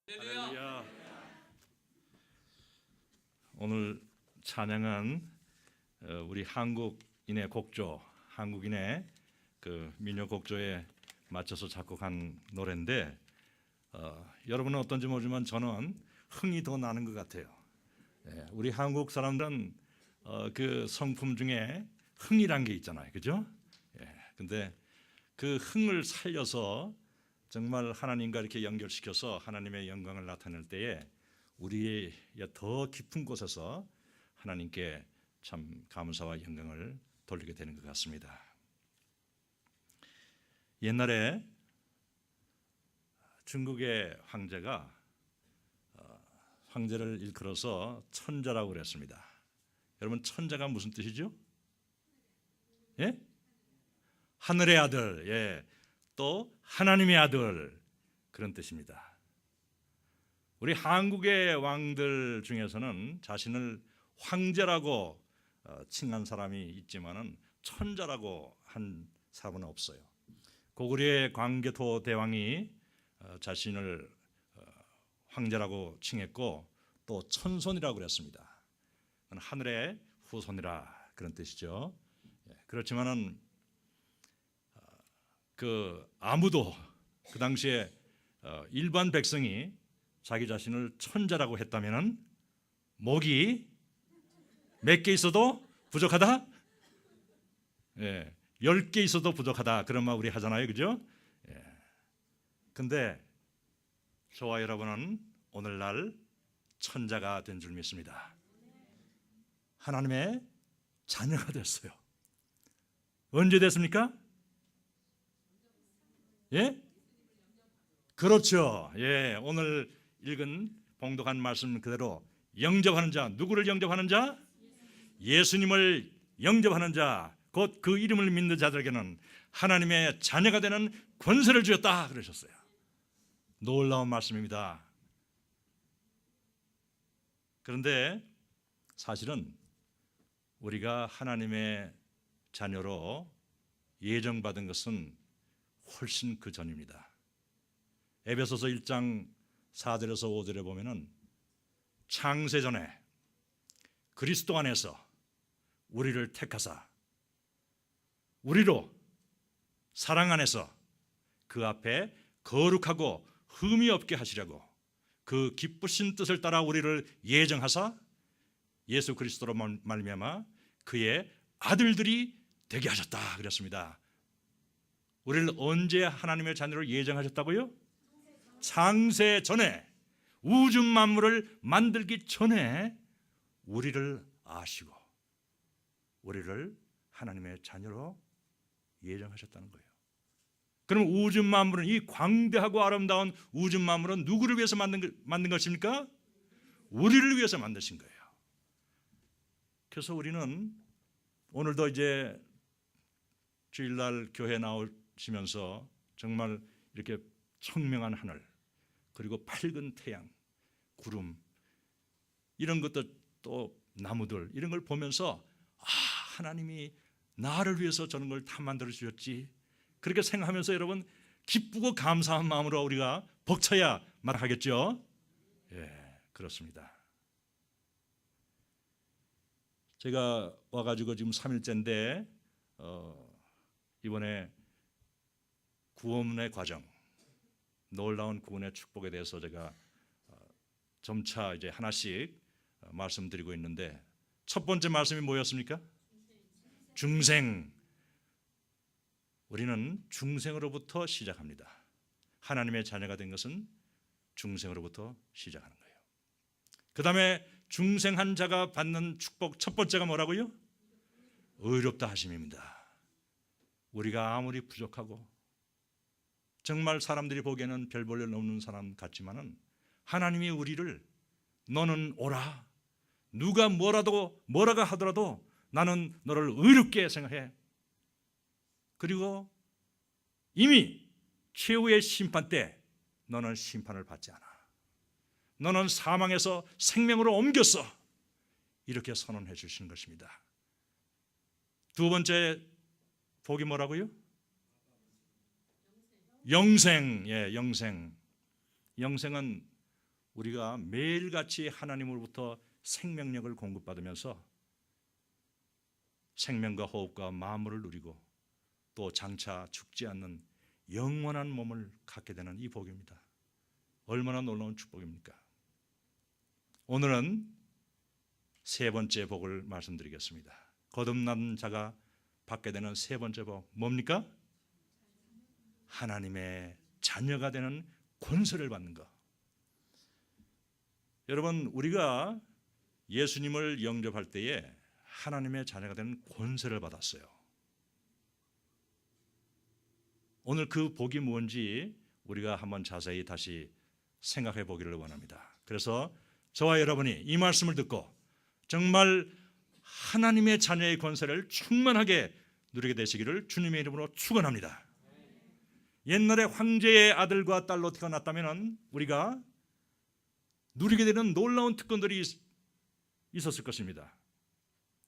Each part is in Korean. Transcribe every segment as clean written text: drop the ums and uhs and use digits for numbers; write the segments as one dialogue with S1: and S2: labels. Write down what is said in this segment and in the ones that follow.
S1: 할렐루야. 오늘 찬양은 우리 한국인의 곡조, 한국인의 그 민요 곡조에 맞춰서 작곡한 노래인데 여러분은 어떤지 모르지만 저는 흥이 더 나는 것 같아요. 우리 한국 사람들은 그 성품 중에 흥이란 게 있잖아요, 그죠? 근데 그 흥을 살려서 정말 하나님과 이렇게 연결시켜서 하나님의 영광을 나타낼 때에 우리의 더 깊은 곳에서 하나님께 참 감사와 영광을 돌리게 되는 것 같습니다. 옛날에 중국의 황제가 황제를 일컬어서 천자라고 그랬습니다. 여러분, 천자가 무슨 뜻이죠? 예? 하늘의 아들, 또 하나님의 아들, 그런 뜻입니다. 우리 한국의 왕들 중에서는 자신을 황제라고 칭한 사람이 있지만은 천자라고 한 사람은 없어요. 고구려의 광개토 대왕이 자신을 황제라고 칭했고 또 천손이라고 그랬습니다. 하늘의 후손이라 그런 뜻이죠. 그렇지만은 아무도 그 당시에 일반 백성이 자기 자신을 천자라고 했다면은 목이 몇 개 있어도 부족하다? 10개 있어도 부족하다. 그런 말 우리 하잖아요, 그죠? 근데 저와 여러분은 오늘날 천자가 된 줄 믿습니다. 하나님의 자녀가 됐어요. 언제 됐습니까? 그렇죠. 오늘 읽은 봉독한 말씀 그대로 영접하는 자, 누구를 영접하는 자? 예수님을 영접하는 자, 곧 그 이름을 믿는 자들에게는 하나님의 자녀가 되는 권세를 주었다 그러셨어요. 놀라운 말씀입니다. 그런데 사실은 우리가 하나님의 자녀로 예정받은 것은 훨씬 그 전입니다. 에베소서 1장 4절에서 5절에 보면은 창세 전에 그리스도 안에서 우리를 택하사 우리로 사랑 안에서 그 앞에 거룩하고 흠이 없게 하시려고 그 기쁘신 뜻을 따라 우리를 예정하사 예수 그리스도로 말미암아 그의 아들들이 되게 하셨다 그랬습니다. 우리를 언제 하나님의 자녀로 예정하셨다고요? 창세 전에, 우주 만물을 만들기 전에 우리를 아시고 우리를 하나님의 자녀로 예정하셨다는 거예요. 그럼 우주 만물은, 이 광대하고 아름다운 우주 만물은 누구를 위해서 만든 것입니까? 우리를 위해서 만드신 거예요. 그래서 우리는 오늘도 이제 주일날 교회 나오시면서 정말 이렇게 청명한 하늘, 그리고 밝은 태양, 구름, 이런 것들, 또 나무들, 이런 걸 보면서 하나님이 나를 위해서 저런 걸 다 만들어 주셨지, 그렇게 생각하면서 여러분 기쁘고 감사한 마음으로 우리가 벅차야 말하겠죠. 그렇습니다. 제가 와가지고 지금 3일째인데 이번에 구원의 과정, 놀라운 구원의 축복에 대해서 제가 점차 이제 하나씩 말씀드리고 있는데, 첫 번째 말씀이 뭐였습니까? 중생. 우리는 중생으로부터 시작합니다. 하나님의 자녀가 된 것은 중생으로부터 시작하는 거예요. 그 다음에 중생한 자가 받는 축복, 첫 번째가 뭐라고요? 의롭다 하심입니다. 우리가 아무리 부족하고 정말 사람들이 보기에는 별 볼 일 없는 사람 같지만은 하나님이 우리를, 너는 오라, 누가 뭐라고 하더라도 나는 너를 의롭게 생각해. 그리고 이미 최후의 심판 때 너는 심판을 받지 않아. 너는 사망에서 생명으로 옮겼어. 이렇게 선언해 주시는 것입니다. 두 번째 복이 뭐라고요? 영생. 영생은 우리가 매일같이 하나님으로부터 생명력을 공급받으면서 생명과 호흡과 만물을 누리고 또 장차 죽지 않는 영원한 몸을 갖게 되는 이 복입니다. 얼마나 놀라운 축복입니까? 오늘은 세 번째 복을 말씀드리겠습니다. 거듭난 자가 받게 되는 세 번째 복 뭡니까? 하나님의 자녀가 되는 권세를 받는 것. 여러분, 우리가 예수님을 영접할 때에 하나님의 자녀가 되는 권세를 받았어요. 오늘 그 복이 뭔지 우리가 한번 자세히 다시 생각해 보기를 원합니다. 그래서 저와 여러분이 이 말씀을 듣고 정말 하나님의 자녀의 권세를 충만하게 누리게 되시기를 주님의 이름으로 축원합니다. 옛날에 황제의 아들과 딸로 태어났다면 우리가 누리게 되는 놀라운 특권들이 있었을 것입니다.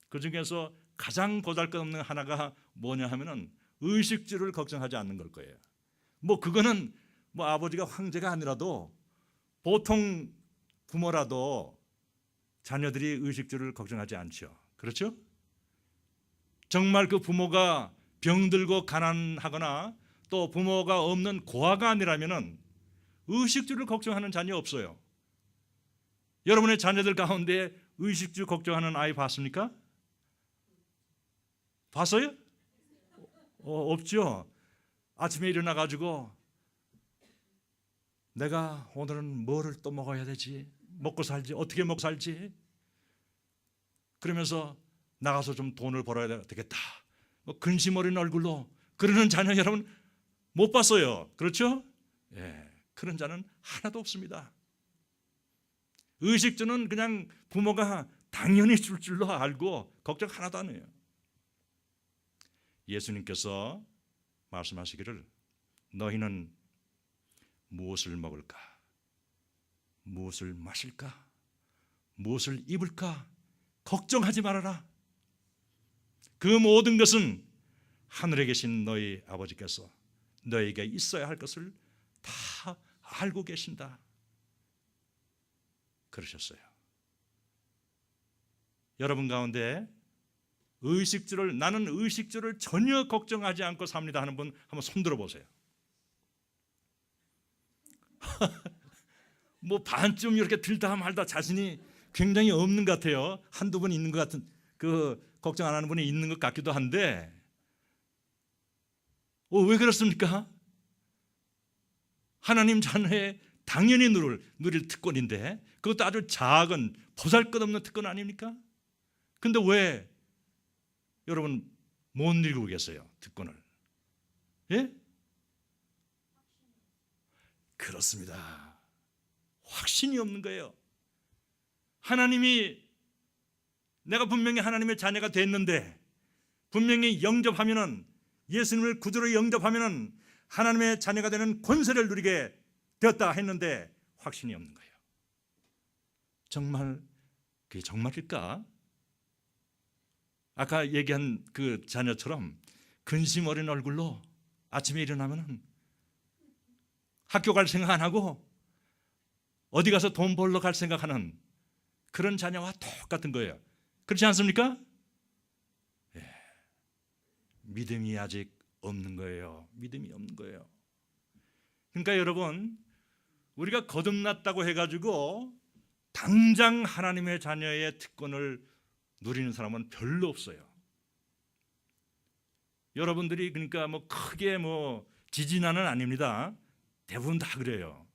S1: 그 중에서 가장 보잘것없는 하나가 뭐냐 하면은 의식주를 걱정하지 않는 걸 거예요. 그거는 아버지가 황제가 아니라도 보통 부모라도 자녀들이 의식주를 걱정하지 않죠. 그렇죠? 정말 그 부모가 병들고 가난하거나 또 부모가 없는 고아가 아니라면은 의식주를 걱정하는 자녀 없어요. 여러분의 자녀들 가운데 의식주 걱정하는 아이 봤습니까? 봤어요? 없죠. 아침에 일어나 가지고 내가 오늘은 뭐를 또 먹어야 되지? 먹고 살지? 어떻게 먹고 살지? 그러면서 나가서 좀 돈을 벌어야 되겠다. 근심 어린 얼굴로 그러는 자녀 여러분 못 봤어요. 그렇죠? 예, 그런 자는 하나도 없습니다. 의식주는 그냥 부모가 당연히 줄 줄로 알고 걱정 하나도 안 해요. 예수님께서 말씀하시기를 너희는 무엇을 먹을까? 무엇을 마실까? 무엇을 입을까? 걱정하지 말아라. 그 모든 것은 하늘에 계신 너희 아버지께서 너희에게 있어야 할 것을 다 알고 계신다. 그러셨어요. 여러분 가운데 나는 의식주를 전혀 걱정하지 않고 삽니다 하는 분 한번 손들어 보세요. 반쯤 이렇게 들다 말다 자신이 굉장히 없는 것 같아요. 한두 분 있는 것 같은, 걱정 안 하는 분이 있는 것 같기도 한데 왜 그렇습니까? 하나님 자녀의 당연히 누릴 특권인데 그것도 아주 작은 보잘것없는 특권 아닙니까? 근데 왜 여러분 못 누리고 계세요? 특권을. 예? 그렇습니다. 확신이 없는 거예요. 내가 분명히 하나님의 자녀가 됐는데 분명히 영접하면은 예수님을 구주로 영접하면은 하나님의 자녀가 되는 권세를 누리게 되었다 했는데 확신이 없는 거예요. 정말 그게 정말일까? 아까 얘기한 그 자녀처럼 근심 어린 얼굴로 아침에 일어나면 학교 갈 생각 안 하고 어디 가서 돈 벌러 갈 생각하는 그런 자녀와 똑같은 거예요. 그렇지 않습니까? 예. 믿음이 아직 없는 거예요. 믿음이 없는 거예요. 그러니까 여러분 우리가 거듭났다고 해가지고 당장 하나님의 자녀의 특권을 누리는 사람은 별로 없어요. 여러분들이 그러니까 크게 지진아는 아닙니다. 대부분 다 그래요.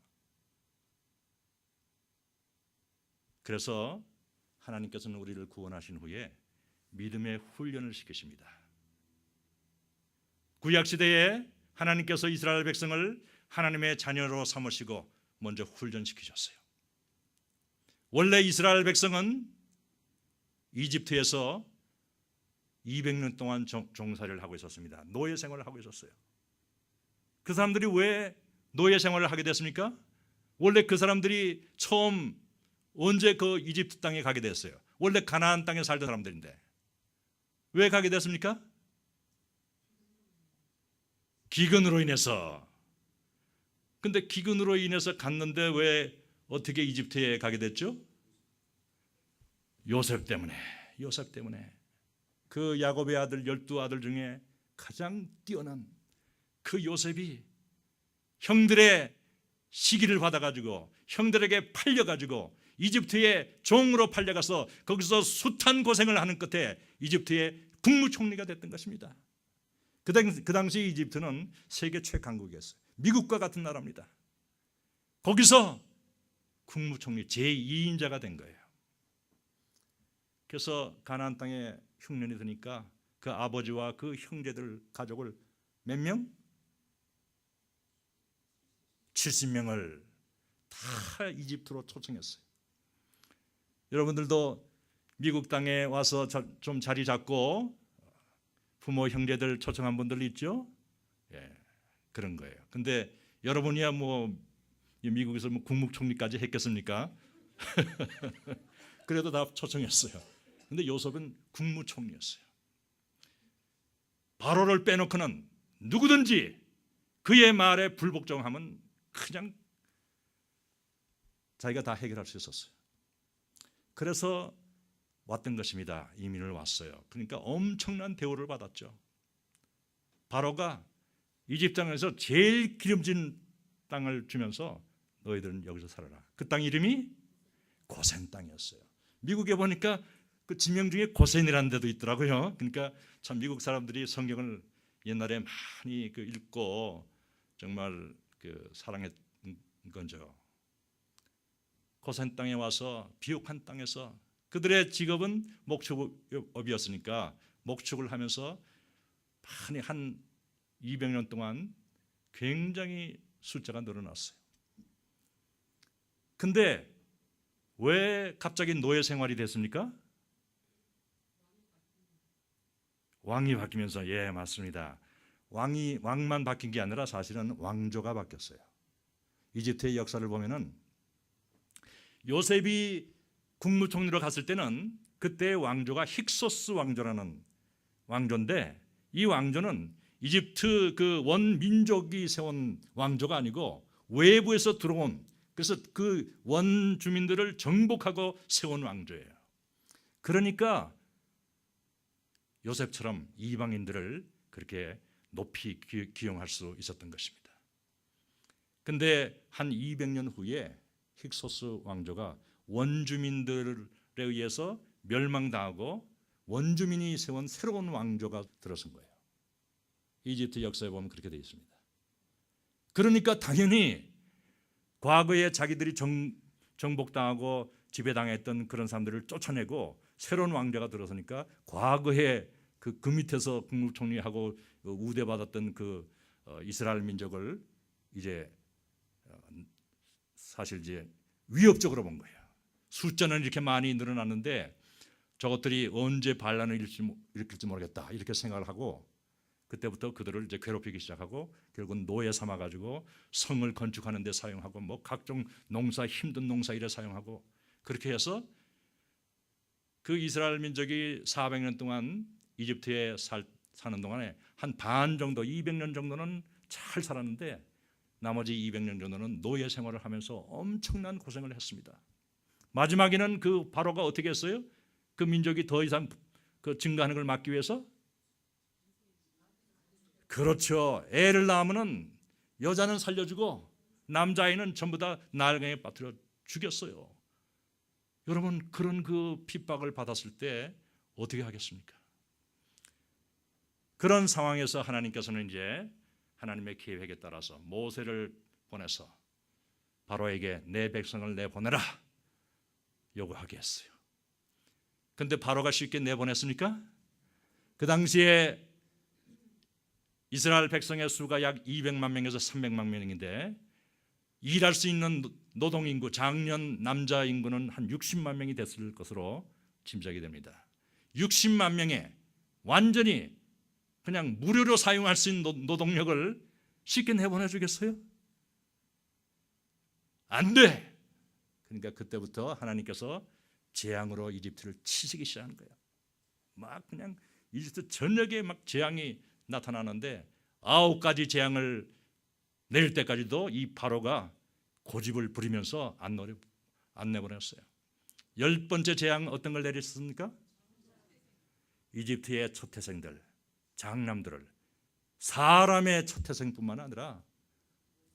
S1: 그래서 하나님께서는 우리를 구원하신 후에 믿음의 훈련을 시키십니다. 구약시대에 하나님께서 이스라엘 백성을 하나님의 자녀로 삼으시고 먼저 훈련시키셨어요. 원래 이스라엘 백성은 이집트에서 200년 동안 종살이를 하고 있었습니다. 노예 생활을 하고 있었어요. 그 사람들이 왜 노예 생활을 하게 됐습니까? 원래 그 사람들이 처음 언제 그 이집트 땅에 가게 됐어요? 원래 가나안 땅에 살던 사람들인데 왜 가게 됐습니까? 기근으로 인해서. 근데 기근으로 인해서 갔는데 왜 어떻게 이집트에 가게 됐죠? 요셉 때문에. 요셉 때문에. 그 야곱의 아들 12아들 중에 가장 뛰어난 그 요셉이 형들의 시기를 받아가지고 형들에게 팔려가지고 이집트의 종으로 팔려가서 거기서 숱한 고생을 하는 끝에 이집트의 국무총리가 됐던 것입니다. 그 당시 이집트는 세계 최강국이었어요. 미국과 같은 나라입니다. 거기서 국무총리 제2인자가 된 거예요. 그래서 가나안 땅에 흉년이 드니까 그 아버지와 그 형제들 가족을 몇 명? 70명을 다 이집트로 초청했어요. 여러분들도 미국 땅에 와서 좀 자리 잡고 부모 형제들 초청한 분들 있죠? 예, 그런 거예요. 근데 여러분이야 뭐 미국에서 뭐 국무총리까지 했겠습니까? 그래도 다 초청했어요. 근데 요셉은 국무총리였어요. 바로를 빼놓고는 누구든지 그의 말에 불복종하면 그냥 자기가 다 해결할 수 있었어요. 그래서 왔던 것입니다. 이민을 왔어요. 그러니까 엄청난 대우를 받았죠. 바로가 이집트 땅에서 제일 기름진 땅을 주면서 너희들은 여기서 살아라. 그 땅 이름이 고센 땅이었어요. 미국에 보니까 그 지명 중에 고센이라는 데도 있더라고요. 그러니까 참 미국 사람들이 성경을 옛날에 많이 읽고 정말 사랑했던 건죠. 고센 땅에 와서 비옥한 땅에서 그들의 직업은 목축업이었으니까 목축을 하면서 많이 한 200년 동안 굉장히 숫자가 늘어났어요. 근데 왜 갑자기 노예 생활이 됐습니까? 왕이 바뀌면서. 예, 맞습니다. 왕만 바뀐 게 아니라 사실은 왕조가 바뀌었어요. 이집트의 역사를 보면은 요셉이 국무총리로 갔을 때는 그때의 왕조가 힉소스 왕조라는 왕조인데 이 왕조는 이집트 그 원민족이 세운 왕조가 아니고 외부에서 들어온, 그래서 그 원주민들을 정복하고 세운 왕조예요. 그러니까 요셉처럼 이방인들을 그렇게 높이 기용할 수 있었던 것입니다. 근데 한 200년 후에 힉소스 왕조가 원주민들에 의해서 멸망당하고 원주민이 세운 새로운 왕조가 들어선 거예요. 이집트 역사에 보면 그렇게 되어 있습니다. 그러니까 당연히 과거에 자기들이 정복당하고 지배당했던 그런 사람들을 쫓아내고 새로운 왕조가 들어서니까 과거에 그 밑에서 국무총리하고 우대받았던 그 이스라엘 민족을 이제 사실 이제 위협적으로 본 거예요. 숫자는 이렇게 많이 늘어났는데 저것들이 언제 반란을 일으킬지 모르겠다 이렇게 생각을 하고 그때부터 그들을 이제 괴롭히기 시작하고 결국은 노예 삼아 가지고 성을 건축하는 데 사용하고 뭐 각종 농사 힘든 농사 일에 사용하고 그렇게 해서 그 이스라엘 민족이 400년 동안 이집트에 사는 동안에 한 반 정도 200년 정도는 잘 살았는데 나머지 200년 정도는 노예 생활을 하면서 엄청난 고생을 했습니다. 마지막에는 그 바로가 어떻게 했어요? 그 민족이 더 이상 그 증가하는 걸 막기 위해서 그렇죠. 애를 낳으면은 여자는 살려주고 남자아이는 전부 다 나일강에 빠뜨려 죽였어요. 여러분 그런 그 핍박을 받았을 때 어떻게 하겠습니까? 그런 상황에서 하나님께서는 이제 하나님의 계획에 따라서 모세를 보내서 바로에게 내 백성을 내보내라 요구하게 했어요. 근데 바로가 쉽게 내보냈습니까? 그 당시에 이스라엘 백성의 수가 약 200만 명에서 300만 명인데 일할 수 있는 노동인구, 장년 남자 인구는 한 60만 명이 됐을 것으로 짐작이 됩니다. 60만 명에 완전히 그냥 무료로 사용할 수 있는 노동력을 쉽게 내보내 주겠어요? 안 돼. 그러니까 그때부터 하나님께서 재앙으로 이집트를 치시기 시작하는 거예요. 막 그냥 이집트 전역에 막 재앙이 나타나는데 9가지 재앙을 내릴 때까지도 이 바로가 고집을 부리면서 안 내보냈어요. 10번째 재앙 어떤 걸 내렸습니까? 이집트의 초태생들, 장남들을, 사람의 초태생뿐만 아니라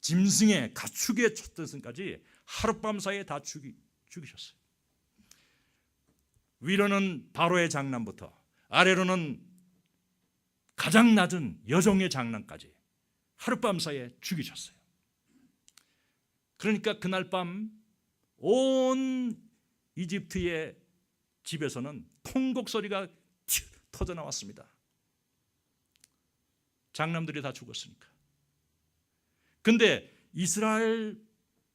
S1: 짐승의 가축의 초태생까지 하룻밤 사이에 다 죽이셨어요. 위로는 바로의 장남부터 아래로는 가장 낮은 여종의 장남까지 하룻밤 사이에 죽이셨어요. 그러니까 그날 밤 온 이집트의 집에서는 통곡 소리가 터져 나왔습니다. 장남들이 다 죽었으니까. 근데 이스라엘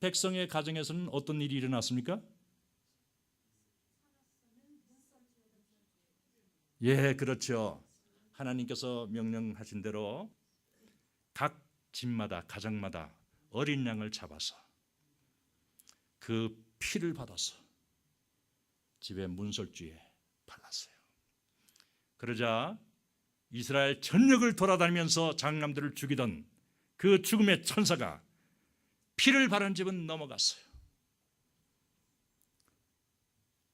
S1: 백성의 가정에서는 어떤 일이 일어났습니까? 예, 그렇죠. 하나님께서 명령하신 대로 각 집마다, 가정마다 어린 양을 잡아서 그 피를 받아서 집의 문설주에 발랐어요. 그러자 이스라엘 전역을 돌아다니면서 장남들을 죽이던 그 죽음의 천사가 피를 바른 집은 넘어갔어요.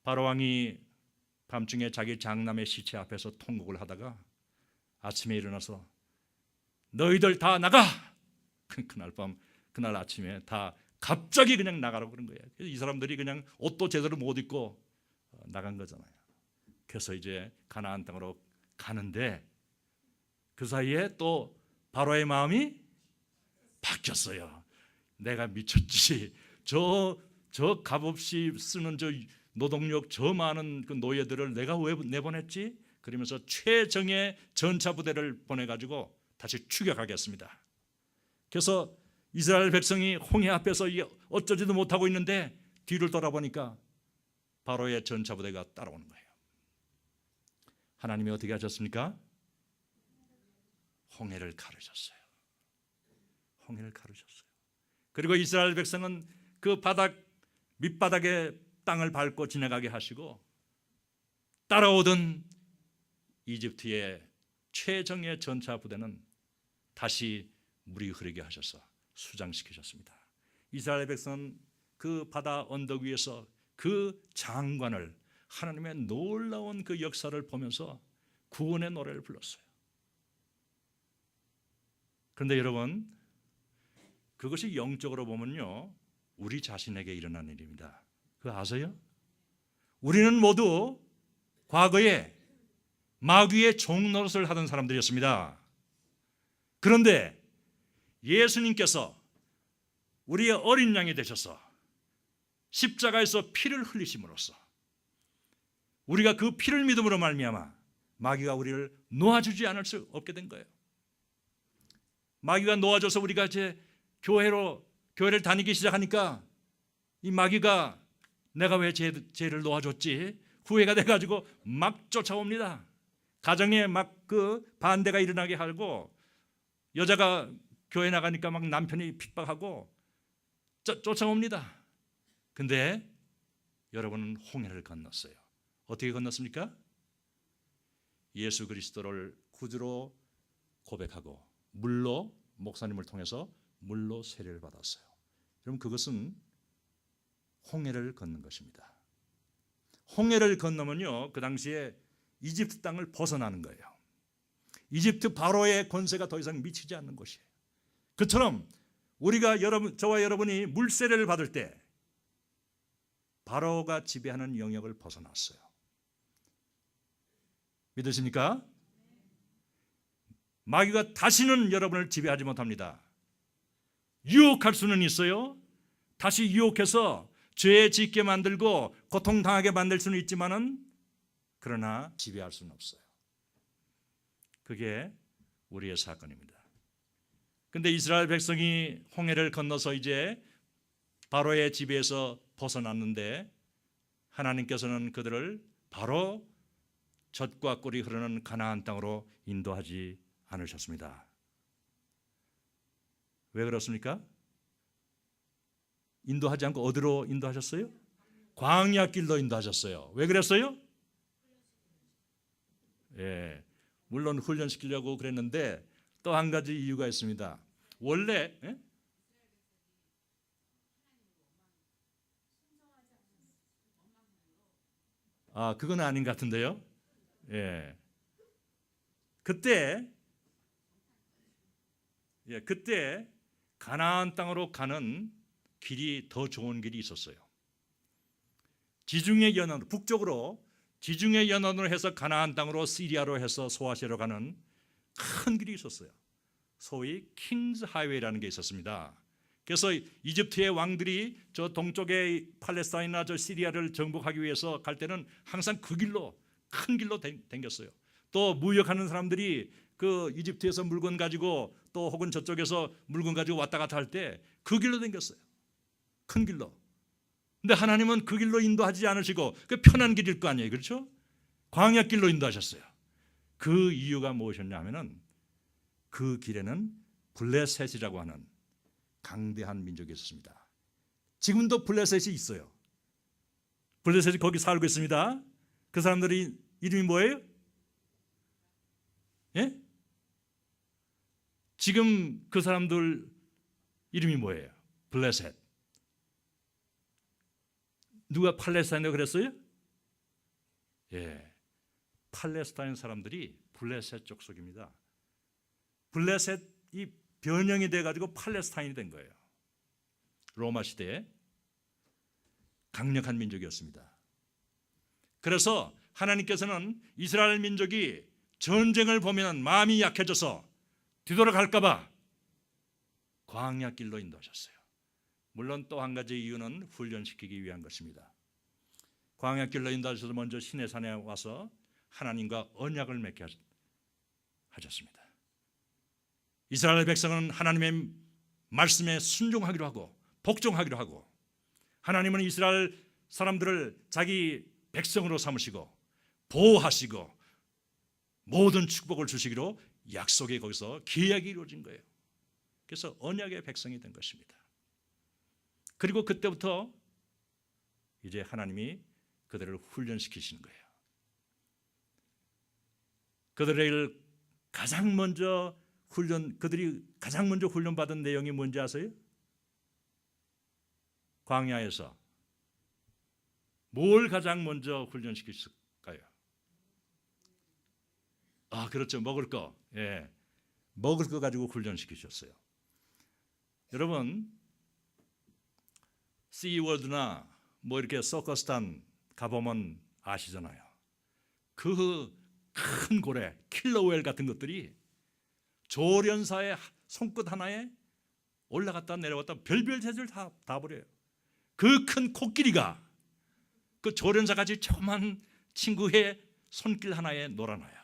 S1: 바로 왕이 밤중에 자기 장남의 시체 앞에서 통곡을 하다가 아침에 일어나서 너희들 다 나가! 그날 아침에 다 갑자기 그냥 나가라고 그런 거예요. 그래서 이 사람들이 그냥 옷도 제대로 못 입고 나간 거잖아요. 그래서 이제 가나안 땅으로 가는데 그 사이에 또 바로의 마음이 바뀌었어요. 내가 미쳤지. 저 값없이 쓰는 저 노동력 저 많은 그 노예들을 내가 왜 내보냈지? 그러면서 최정예 전차 부대를 보내가지고 다시 추격하겠습니다. 그래서 이스라엘 백성이 홍해 앞에서 어쩌지도 못하고 있는데 뒤를 돌아보니까 바로의 전차 부대가 따라오는 거예요. 하나님이 어떻게 하셨습니까? 홍해를 가르셨어요. 홍해를 가르셨어요. 그리고 이스라엘 백성은 그 밑바닥의 땅을 밟고 지나가게 하시고 따라오던 이집트의 최정예 전차 부대는 다시 물이 흐르게 하셔서 수장시키셨습니다. 이스라엘 백성은 그 바다 언덕 위에서 그 장관을 하나님의 놀라운 그 역사를 보면서 구원의 노래를 불렀어요. 그런데 여러분, 그것이 영적으로 보면요, 우리 자신에게 일어난 일입니다. 그거 아세요? 우리는 모두 과거에 마귀의 종 노릇을 하던 사람들이었습니다. 그런데 예수님께서 우리의 어린 양이 되셔서 십자가에서 피를 흘리심으로써 우리가 그 피를 믿음으로 말미암아 마귀가 우리를 놓아주지 않을 수 없게 된 거예요. 마귀가 놓아줘서 우리가 이제 교회를 다니기 시작하니까 이 마귀가 내가 왜 쟤를 놓아줬지? 후회가 돼가지고 막 쫓아옵니다. 가정에 막 그 반대가 일어나게 하고 여자가 교회 나가니까 막 남편이 핍박하고 쫓아옵니다. 근데 여러분은 홍해를 건넜어요. 어떻게 건넜습니까? 예수 그리스도를 구주로 고백하고 물로, 목사님을 통해서 물로 세례를 받았어요. 그럼 그것은 홍해를 건넌 것입니다. 홍해를 건너면요, 그 당시에 이집트 땅을 벗어나는 거예요. 이집트 바로의 권세가 더 이상 미치지 않는 곳이에요. 그처럼 우리가 저와 여러분이 물세례를 받을 때 바로가 지배하는 영역을 벗어났어요. 믿으십니까? 마귀가 다시는 여러분을 지배하지 못합니다. 유혹할 수는 있어요. 다시 유혹해서 죄 짓게 만들고 고통당하게 만들 수는 있지만은 그러나 지배할 수는 없어요. 그게 우리의 사건입니다. 근데 이스라엘 백성이 홍해를 건너서 이제 바로의 지배에서 벗어났는데 하나님께서는 그들을 바로 젖과 꿀이 흐르는 가나안 땅으로 인도하지 않으셨습니다. 왜 그렇습니까? 인도하지 않고 어디로 인도하셨어요? 광야 길로 인도하셨어요. 왜 그랬어요? 예, 물론 훈련시키려고 그랬는데 또 한 가지 이유가 있습니다. 원래 그건 아닌 것 같은데요. 예. 그때 가나안 땅으로 가는 길이 더 좋은 길이 있었어요. 지중해 연안 북쪽으로 지중해 연안으로 해서 가나안 땅으로 시리아로 해서 소아시아로 가는 큰 길이 있었어요. 소위 킹스 하이웨이라는 게 있었습니다. 그래서 이집트의 왕들이 저 동쪽의 팔레스타인이나 저 시리아를 정복하기 위해서 갈 때는 항상 그 길로 큰 길로 댕겼어요. 또 무역하는 사람들이 그 이집트에서 물건 가지고 또 혹은 저쪽에서 물건 가지고 왔다 갔다 할 때 그 길로 댕겼어요. 큰 길로. 근데 하나님은 그 길로 인도하지 않으시고 그 편한 길일 거 아니에요. 그렇죠? 광야 길로 인도하셨어요. 그 이유가 무엇이었냐면은 그 길에는 블레셋이라고 하는 강대한 민족이 있었습니다. 지금도 블레셋이 있어요. 블레셋이 거기 살고 있습니다. 그 사람들이 이름이 뭐예요? 예? 지금 그 사람들 이름이 뭐예요? 블레셋. 누가 팔레스타인이라고 그랬어요? 예, 팔레스타인 사람들이 블레셋 족속입니다. 블레셋이 변형이 돼가지고 팔레스타인이 된 거예요. 로마 시대에 강력한 민족이었습니다. 그래서 하나님께서는 이스라엘 민족이 전쟁을 보면 마음이 약해져서 뒤돌아갈까 봐 광야 길로 인도하셨어요. 물론 또 한 가지 이유는 훈련시키기 위한 것입니다. 광야 길로 인도하셔서 먼저 시내산에 와서 하나님과 언약을 맺게 하셨습니다. 이스라엘 백성은 하나님의 말씀에 순종하기로 하고 복종하기로 하고, 하나님은 이스라엘 사람들을 자기 백성으로 삼으시고 보호하시고 모든 축복을 주시기로 약속이 거기서 계약이 이루어진 거예요. 그래서 언약의 백성이 된 것입니다. 그리고 그때부터 이제 하나님이 그들을 훈련시키시는 거예요. 그들을 가장 먼저 그들이 가장 먼저 훈련받은 내용이 뭔지 아세요? 광야에서 뭘 가장 먼저 훈련시켰을까요? 그렇죠. 먹을 거. 예. 먹을 거 가지고 훈련시키셨어요. 여러분, 시월드나 뭐 이렇게 서커스단 가보면 아시잖아요. 그 큰 고래, 킬러웰 같은 것들이 조련사의 손끝 하나에 올라갔다 내려갔다 별별 짓을 다 버려요. 그 큰 코끼리가 그 조련사같이 조그만 친구의 손길 하나에 놀아놔요.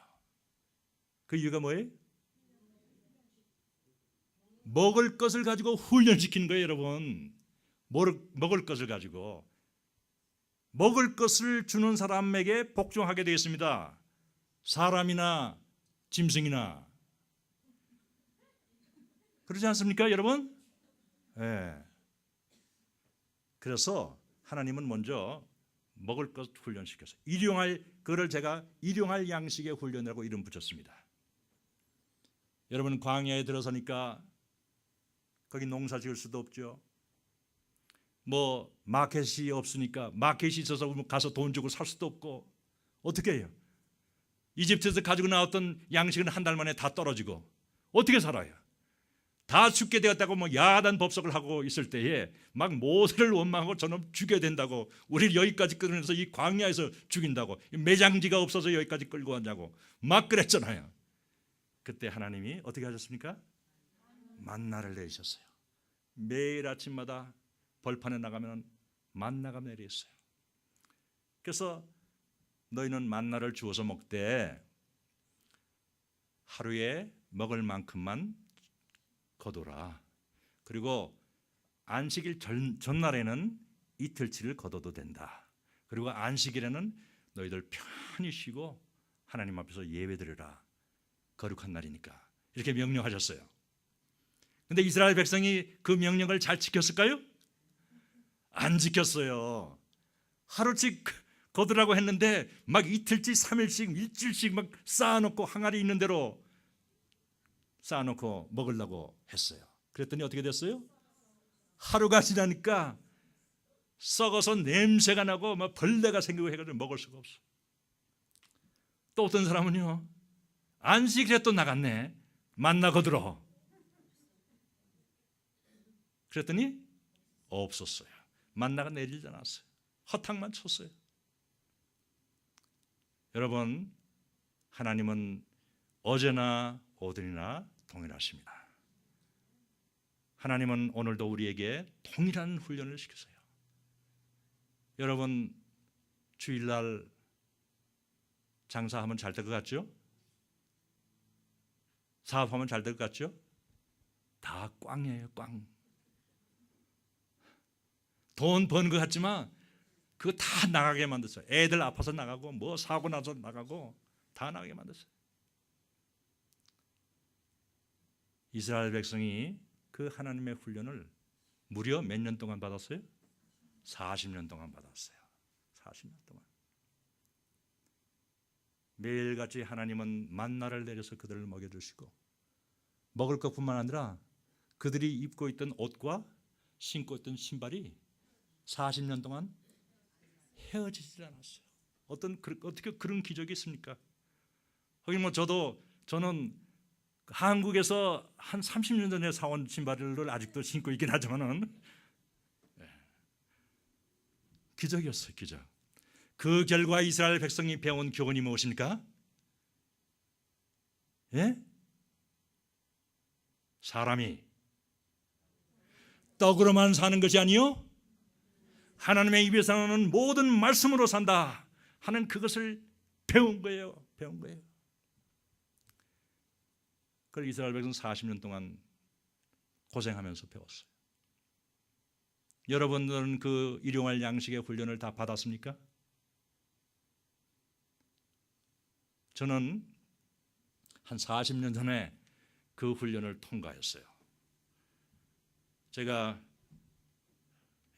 S1: 그 이유가 뭐예요? 먹을 것을 가지고 훈련시키는 거예요, 여러분. 먹을 것을 가지고. 먹을 것을 주는 사람에게 복종하게 되어 있습니다. 사람이나 짐승이나. 그렇지 않습니까, 여러분? 네. 그래서 하나님은 먼저 먹을 것 훈련시켰어요. 그걸 제가 일용할 양식의 훈련이라고 이름 붙였습니다. 여러분, 광야에 들어서니까 거기 농사 지을 수도 없죠. 뭐 마켓이 없으니까, 마켓이 있어서 가서 돈 주고 살 수도 없고, 어떻게 해요? 이집트에서 가지고 나왔던 양식은 한 달 만에 다 떨어지고 어떻게 살아요? 다 죽게 되었다고 뭐 야단 법석을 하고 있을 때에 막 모세를 원망하고 저놈 죽여야 된다고, 우리를 여기까지 끌어내서 이 광야에서 죽인다고, 매장지가 없어서 여기까지 끌고 왔냐고 막 그랬잖아요. 그때 하나님이 어떻게 하셨습니까? 만나를 내리셨어요. 매일 아침마다 벌판에 나가면 만나가 내렸어요. 그래서 너희는 만나를 주어서 먹되 하루에 먹을 만큼만 거둬라. 그리고 안식일 전날에는 이틀치를 거둬도 된다. 그리고 안식일에는 너희들 편히 쉬고 하나님 앞에서 예배드리라. 거룩한 날이니까. 이렇게 명령하셨어요. 근데 이스라엘 백성이 그 명령을 잘 지켰을까요? 안 지켰어요. 하루씩 거두라고 했는데 막 이틀치, 3일씩, 일주일씩 막 쌓아놓고 항아리 있는 대로 쌓아놓고 먹으려고 했어요. 그랬더니 어떻게 됐어요? 하루가 지나니까 썩어서 냄새가 나고 막 벌레가 생기고 해가지고 먹을 수가 없어. 또 어떤 사람은요, 안식일에 또 나갔네. 만나 거들어. 그랬더니 없었어요. 만나가 내리지 않았어요. 허탕만 쳤어요. 여러분, 하나님은 어제나 오늘이나 동일하십니다. 하나님은 오늘도 우리에게 동일한 훈련을 시키세요. 여러분, 주일날 장사하면 잘 될 것 같죠? 사업하면 잘 될 것 같죠? 다 꽝이에요, 꽝. 돈 버는 것 같지만 그거 다 나가게 만들었어요. 애들 아파서 나가고 뭐 사고 나서 나가고 다 나가게 만들었어요. 이스라엘 백성이 그 하나님의 훈련을 무려 몇 년 동안 받았어요? 40년 동안 받았어요. 40년 동안. 매일같이 하나님은 만나를 내려서 그들을 먹여주시고 먹을 것뿐만 아니라 그들이 입고 있던 옷과 신고 있던 신발이 40년 동안 헤어지질 않았어요. 어떻게 그런 기적이 있습니까? 거기 저는 한국에서 한 30년 전에 사온 신발을 아직도 신고 있긴 하지만은 기적이었어요, 기적. 그 결과 이스라엘 백성이 배운 교훈이 무엇입니까? 예? 사람이 떡으로만 사는 것이 아니요 하나님의 입에서 나오는 모든 말씀으로 산다 하는 그것을 배운 거예요. 배운 거예요. 그걸 이스라엘 백성 40년 동안 고생하면서 배웠어요. 여러분들은 그 일용할 양식의 훈련을 다 받았습니까? 저는 한 40년 전에 그 훈련을 통과했어요. 제가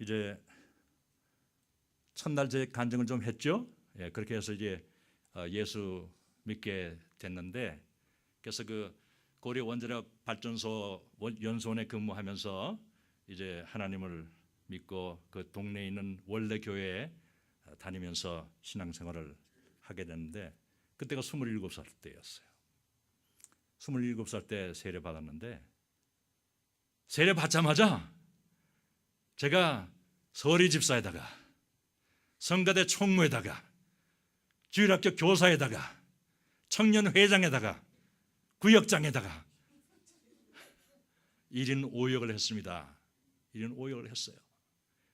S1: 이제 첫날 제 간증을 좀 했죠. 예, 그렇게 해서 이제 예수 믿게 됐는데, 그래서 그 고려 원자력 발전소 연수원에 근무하면서 이제 하나님을 믿고 그 동네에 있는 원래 교회에 다니면서 신앙생활을 하게 됐는데, 그때가 27살 때였어요. 27살 때 세례 받았는데, 세례 받자마자 제가 서리 집사에다가 성가대 총무에다가 주일학교 교사에다가 청년회장에다가 구역장에다가 1인 5역을 했습니다. 1인 5역을 했어요.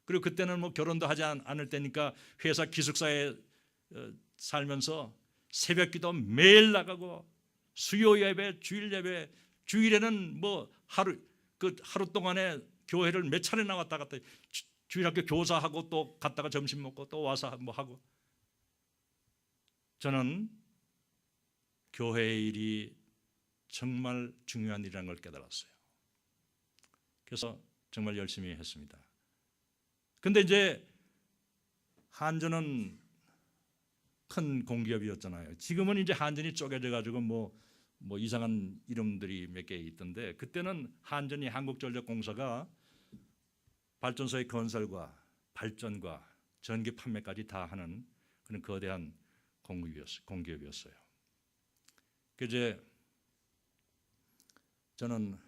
S1: 그리고 그때는 뭐 결혼도 하지 않을 때니까 회사 기숙사에 살면서 새벽기도 매일 나가고 수요 예배, 주일 예배, 주일에는 뭐 하루 동안에 교회를 몇 차례 나왔다 갔다, 주일학교 교사하고 또 갔다가 점심 먹고 또 와서 뭐 하고. 저는 교회의 일이 정말 중요한 일이라는 걸 깨달았어요. 그래서 정말 열심히 했습니다. 근데 이제 한전은 큰 공기업이었잖아요. 지금은 이제 한전이 쪼개져 가지고 뭐 이상한 이름들이 몇 개 있던데, 그때는 한전이 한국전력공사가 발전소의 건설과 발전과 전기 판매까지 다 하는 그런 거대한 공기업이었어요. 그 이제 저는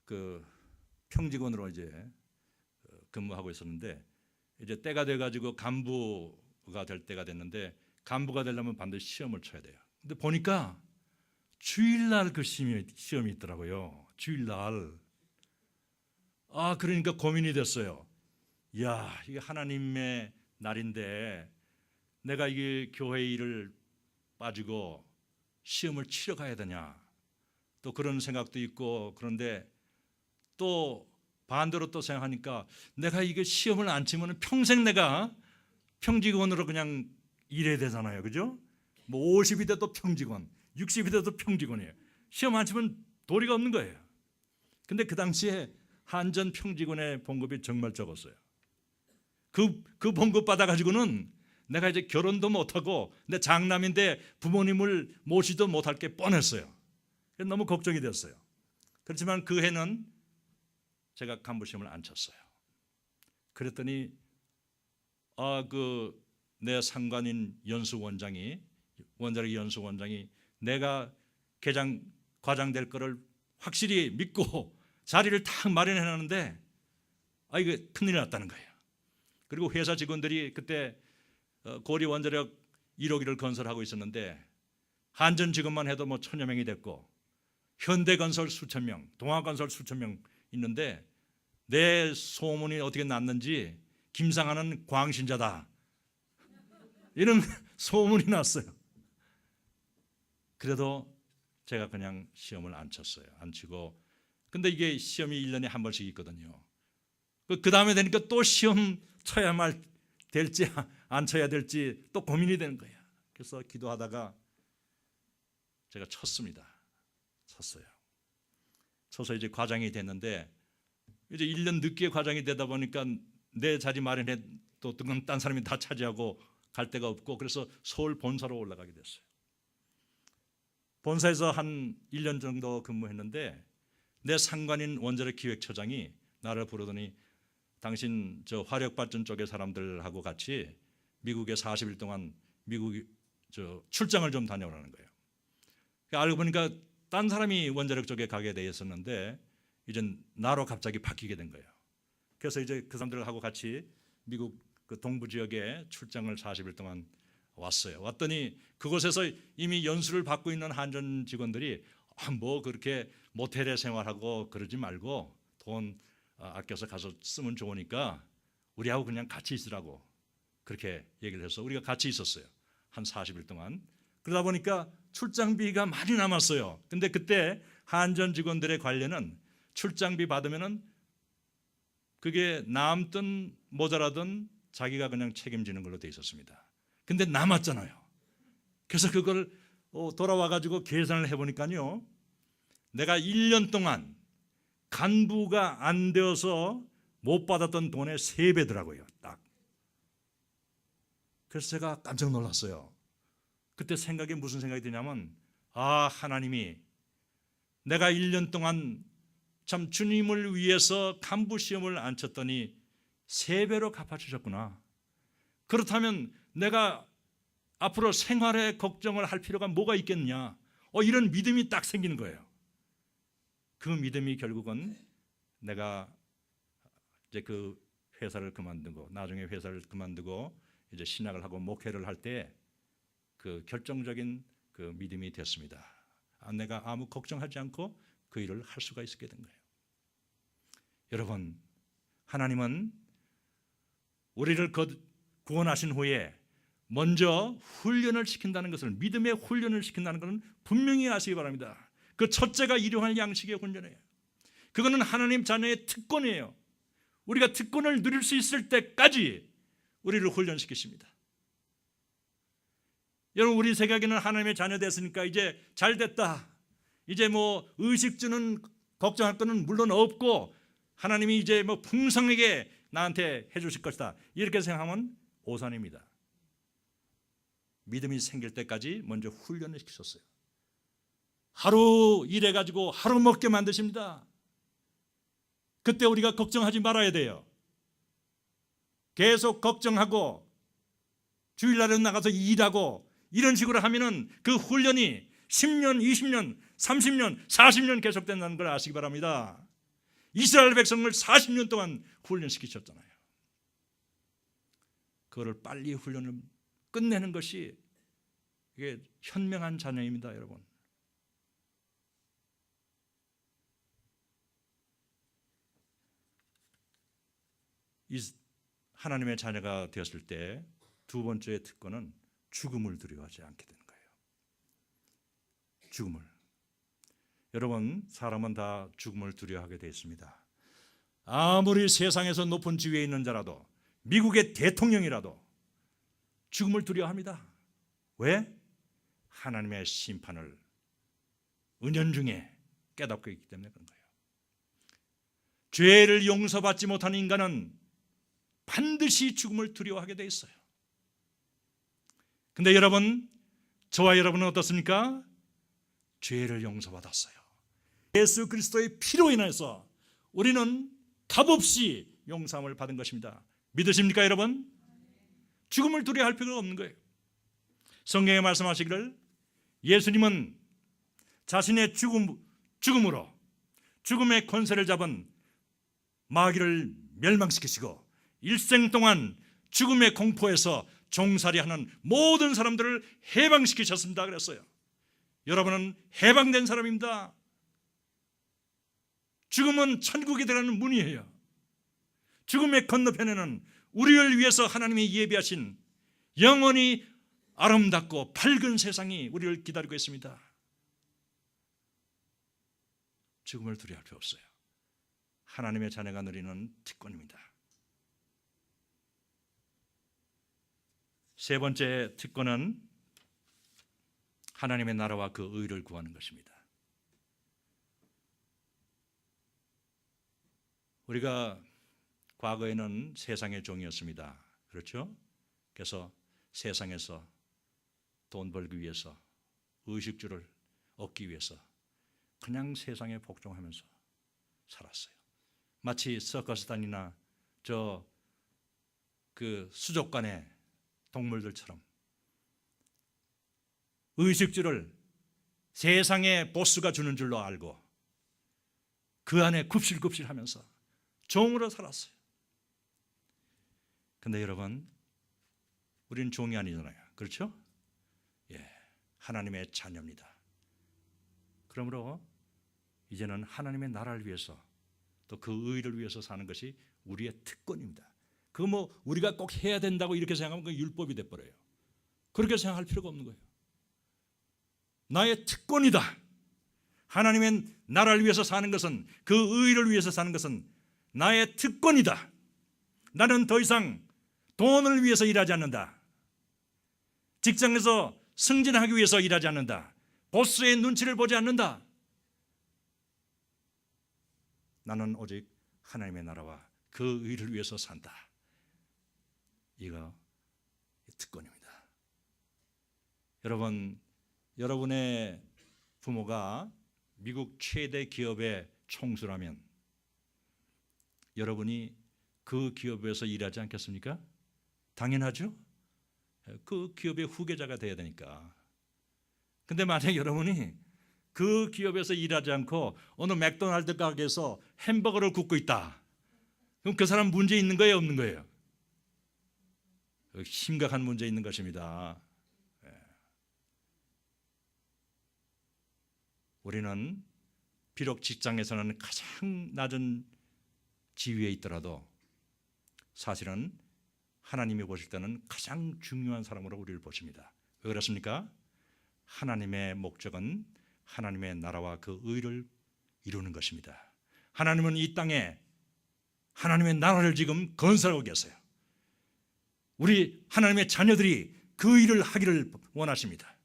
S1: 그 평직원으로 이제 근무하고 있었는데, 이제 때가 돼 가지고 간부가 될 때가 됐는데, 간부가 되려면 반드시 시험을 쳐야 돼요. 근데 보니까 주일날 그 시험이 있더라고요. 주일날. 그러니까 고민이 됐어요. 이야, 이게 하나님의 날인데 내가 이게 교회 일을 빠지고 시험을 치러 가야 되냐, 또 그런 생각도 있고. 그런데 또 반대로 또 생각하니까 내가 이게 시험을 안 치면 평생 내가 평직원으로 그냥 일해야 되잖아요. 그죠? 뭐 50이 돼도 평직원, 60이 돼도 평직원이에요. 시험 안 치면 도리가 없는 거예요. 근데 그 당시에 한전 평직원의 봉급이 정말 적었어요. 그 봉급 받아가지고는 내가 이제 결혼도 못하고 내 장남인데 부모님을 모시도 못할 게 뻔했어요. 너무 걱정이 됐어요. 그렇지만 그 해는 제가 간부 시험을 안 쳤어요. 그랬더니 내 상관인 원자력 연수원장이 내가 과장 될 거를 확실히 믿고 자리를 탁 마련해 놨는데 이게 큰일이 났다는 거예요. 그리고 회사 직원들이 그때 고리 원자력 1호기를 건설하고 있었는데 한전 직원만 해도 뭐 1000여 명이 됐고 현대건설 수천 명, 동아건설 수천 명 있는데 내 소문이 어떻게 났는지 김상하는 광신자다 이런 소문이 났어요. 그래도 제가 그냥 시험을 안 쳤어요. 안 치고. 근데 이게 시험이 1년에 한 번씩 있거든요. 그 다음에 되니까 또 시험 쳐야만 될지 안 쳐야 될지 또 고민이 되는 거예요. 그래서 기도하다가 제가 쳤습니다. 쳐서 이제 과장이 됐는데 이제 1년 늦게 과장이 되다 보니까 내 자리 마련해 또 딴 사람이 다 차지하고 갈 데가 없고 그래서 서울 본사로 올라가게 됐어요. 본사에서 한 1년 정도 근무했는데 내 상관인 원자력 기획처장이 나를 부르더니 당신 저 화력발전 쪽의 사람들하고 같이 미국에 40일 동안 미국 출장을 좀 다녀오라는 거예요. 알고 보니까 딴 사람이 원자력 쪽에 가게 돼 있었는데 이제 나로 갑자기 바뀌게 된 거예요. 그래서 이제 그 사람들하고 같이 미국 그 동부 지역에 출장을 40일 동안 왔어요. 왔더니 그곳에서 이미 연수를 받고 있는 한전 직원들이 뭐 그렇게 모텔에 생활하고 그러지 말고 돈 아껴서 가서 쓰면 좋으니까 우리하고 그냥 같이 있으라고 그렇게 얘기를 해서 우리가 같이 있었어요. 한 40일 동안. 그러다 보니까 출장비가 많이 남았어요. 근데 그때 한전 직원들의 관례는 출장비 받으면은 그게 남든 모자라든 자기가 그냥 책임지는 걸로 돼 있었습니다. 근데 남았잖아요. 그래서 그걸 돌아와 가지고 계산을 해보니까요, 내가 1년 동안 간부가 안 되어서 못 받았던 돈의 3배더라고요. 딱. 그래서 제가 깜짝 놀랐어요. 그때 생각이 무슨 생각이 드냐면 하나님이 내가 1년 동안 참 주님을 위해서 간부 시험을 안 쳤더니 3배로 갚아주셨구나. 그렇다면 내가 앞으로 생활에 걱정을 할 필요가 뭐가 있겠냐. 이런 믿음이 딱 생기는 거예요. 그 믿음이 결국은 내가 이제 그 회사를 그만두고 나중에 회사를 그만두고 이제 신학을 하고 목회를 할 때 그 결정적인 그 믿음이 됐습니다. 내가 아무 걱정하지 않고 그 일을 할 수가 있게 된 거예요. 여러분, 하나님은 우리를 구원하신 후에 먼저 훈련을 시킨다는 것을, 믿음의 훈련을 시킨다는 것은 분명히 아시기 바랍니다. 그 첫째가 일용할 양식의 훈련이에요. 그거는 하나님 자녀의 특권이에요. 우리가 특권을 누릴 수 있을 때까지 우리를 훈련시키십니다. 여러분, 우리 생각에는 하나님의 자녀 됐으니까 이제 잘 됐다, 이제 뭐 의식주는 걱정할 거는 물론 없고 하나님이 이제 뭐 풍성하게 나한테 해주실 것이다, 이렇게 생각하면 오산입니다. 믿음이 생길 때까지 먼저 훈련을 시키셨어요. 하루 일해가지고 하루 먹게 만드십니다. 그때 우리가 걱정하지 말아야 돼요. 계속 걱정하고 주일날에 나가서 일하고 이런 식으로 하면은 그 훈련이 10년, 20년, 30년, 40년 계속된다는 걸 아시기 바랍니다. 이스라엘 백성을 40년 동안 훈련시키셨잖아요. 그거를 빨리 훈련을 끝내는 것이 이게 현명한 자녀입니다, 여러분. 하나님의 자녀가 되었을 때 두 번째 특권은 죽음을 두려워하지 않게 되는 거예요. 죽음을. 여러분, 사람은 다 죽음을 두려워하게 되어 있습니다. 아무리 세상에서 높은 지위에 있는 자라도, 미국의 대통령이라도 죽음을 두려워합니다. 왜? 하나님의 심판을 은연중에 깨닫고 있기 때문에 그런 거예요. 죄를 용서받지 못한 인간은 반드시 죽음을 두려워하게 되어 있어요. 근데 여러분, 저와 여러분은 어떻습니까? 죄를 용서받았어요. 예수 그리스도의 피로 인해서 우리는 값없이 용서함을 받은 것입니다. 믿으십니까 여러분? 죽음을 두려워할 필요가 없는 거예요. 성경에 말씀하시기를 예수님은 자신의 죽음으로 죽음의 권세를 잡은 마귀를 멸망시키시고 일생 동안 죽음의 공포에서 종살이하는 모든 사람들을 해방시키셨습니다. 그랬어요. 여러분은 해방된 사람입니다. 죽음은 천국에 들어가는 문이에요. 죽음의 건너편에는 우리를 위해서 하나님이 예비하신 영원히 아름답고 밝은 세상이 우리를 기다리고 있습니다. 죽음을 두려워할 필요 없어요. 하나님의 자녀가 누리는 특권입니다. 세 번째 특권은 하나님의 나라와 그 의를 구하는 것입니다. 우리가 과거에는 세상의 종이었습니다. 그렇죠? 그래서 세상에서 돈 벌기 위해서 의식주를 얻기 위해서 그냥 세상에 복종하면서 살았어요. 마치 서커스단이나 그 수족관의 동물들처럼 의식주를 세상의 보스가 주는 줄로 알고 그 안에 굽실굽실하면서 종으로 살았어요. 근데 여러분, 우리는 종이 아니잖아요. 그렇죠? 예, 하나님의 자녀입니다. 그러므로 이제는 하나님의 나라를 위해서 또 그 의를 위해서 사는 것이 우리의 특권입니다. 그거 뭐 우리가 꼭 해야 된다고 이렇게 생각하면 그 율법이 돼버려요. 그렇게 생각할 필요가 없는 거예요. 나의 특권이다. 하나님의 나라를 위해서 사는 것은, 그 의를 위해서 사는 것은 나의 특권이다. 나는 더 이상 돈을 위해서 일하지 않는다. 직장에서 승진하기 위해서 일하지 않는다. 보스의 눈치를 보지 않는다. 나는 오직 하나님의 나라와 그 의를 위해서 산다. 이거 특권입니다. 여러분, 여러분의 부모가 미국 최대 기업의 총수라면 여러분이 그 기업에서 일하지 않겠습니까? 당연하죠. 그 기업의 후계자가 돼야 되니까. 근데 만약 여러분이 그 기업에서 일하지 않고 어느 맥도날드 가게에서 햄버거를 굽고 있다. 그럼 그 사람 문제 있는 거예요, 없는 거예요? 심각한 문제 있는 것입니다. 우리는 비록 직장에서는 가장 낮은 지위에 있더라도 사실은 하나님이 보실 때는 가장 중요한 사람으로 우리를 보십니다. 왜 그렇습니까? 하나님의 목적은 하나님의 나라와 그 의를 이루는 것입니다. 하나님은 이 땅에 하나님의 나라를 지금 건설하고 계세요. 우리 하나님의 자녀들이 그 일을 하기를 원하십니다.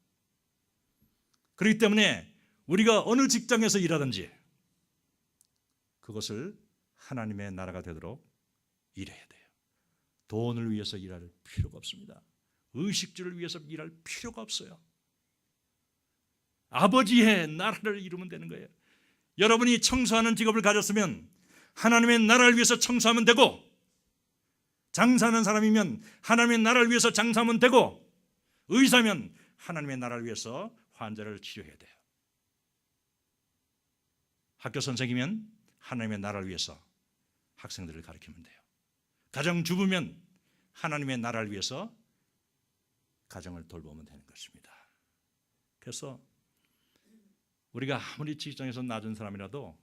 S1: 그렇기 때문에 우리가 어느 직장에서 일하든지 그것을 하나님의 나라가 되도록 일해야 돼요. 돈을 위해서 일할 필요가 없습니다. 의식주를 위해서 일할 필요가 없어요. 아버지의 나라를 이루면 되는 거예요. 여러분이 청소하는 직업을 가졌으면 하나님의 나라를 위해서 청소하면 되고, 장사하는 사람이면 하나님의 나라를 위해서 장사하면 되고, 의사면 하나님의 나라를 위해서 환자를 치료해야 돼요. 학교 선생이면 하나님의 나라를 위해서 학생들을 가르치면 돼요. 가정주부면 하나님의 나라를 위해서 가정을 돌보면 되는 것입니다. 그래서 우리가 아무리 직장에서 낮은 사람이라도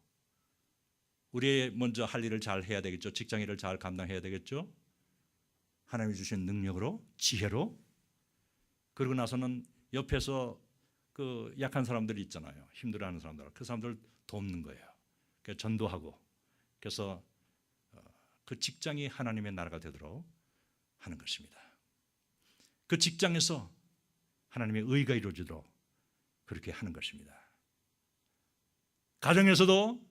S1: 우리 먼저 할 일을 잘 해야 되겠죠. 직장 일을 잘 감당해야 되겠죠. 하나님이 주신 능력으로, 지혜로. 그러고 나서는 옆에서 그 약한 사람들이 있잖아요. 힘들어하는 사람들, 그 사람들 돕는 거예요. 그래서 전도하고, 그래서 그 직장이 하나님의 나라가 되도록 하는 것입니다. 그 직장에서 하나님의 의가 이루어지도록 그렇게 하는 것입니다. 가정에서도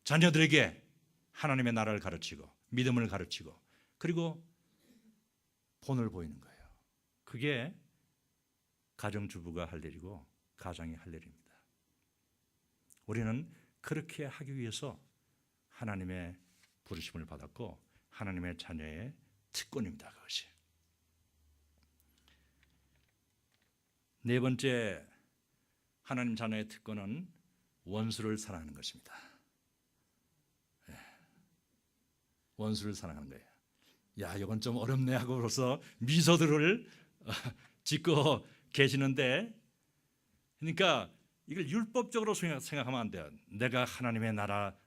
S1: 자녀들에게 하나님의 나라를 가르치고 믿음을 가르치고 그리고 본을 보이는 거예요. 그게 가정주부가 할 일이고 가장이 할 일입니다. 우리는 그렇게 하기 위해서 하나님의 부르심을 받았고 하나님의 자녀의 특권입니다. 그것이. 네 번째 하나님 자녀의 특권은 원수를 사랑하는 것입니다. 원수를 사랑하는 거예요. 야, 이건 좀 어렵네 하고로서 미소들을 짓고 계시는데, 그러니까 이걸 율법적으로 생각하면 안 돼요. 내가 하나님의 나라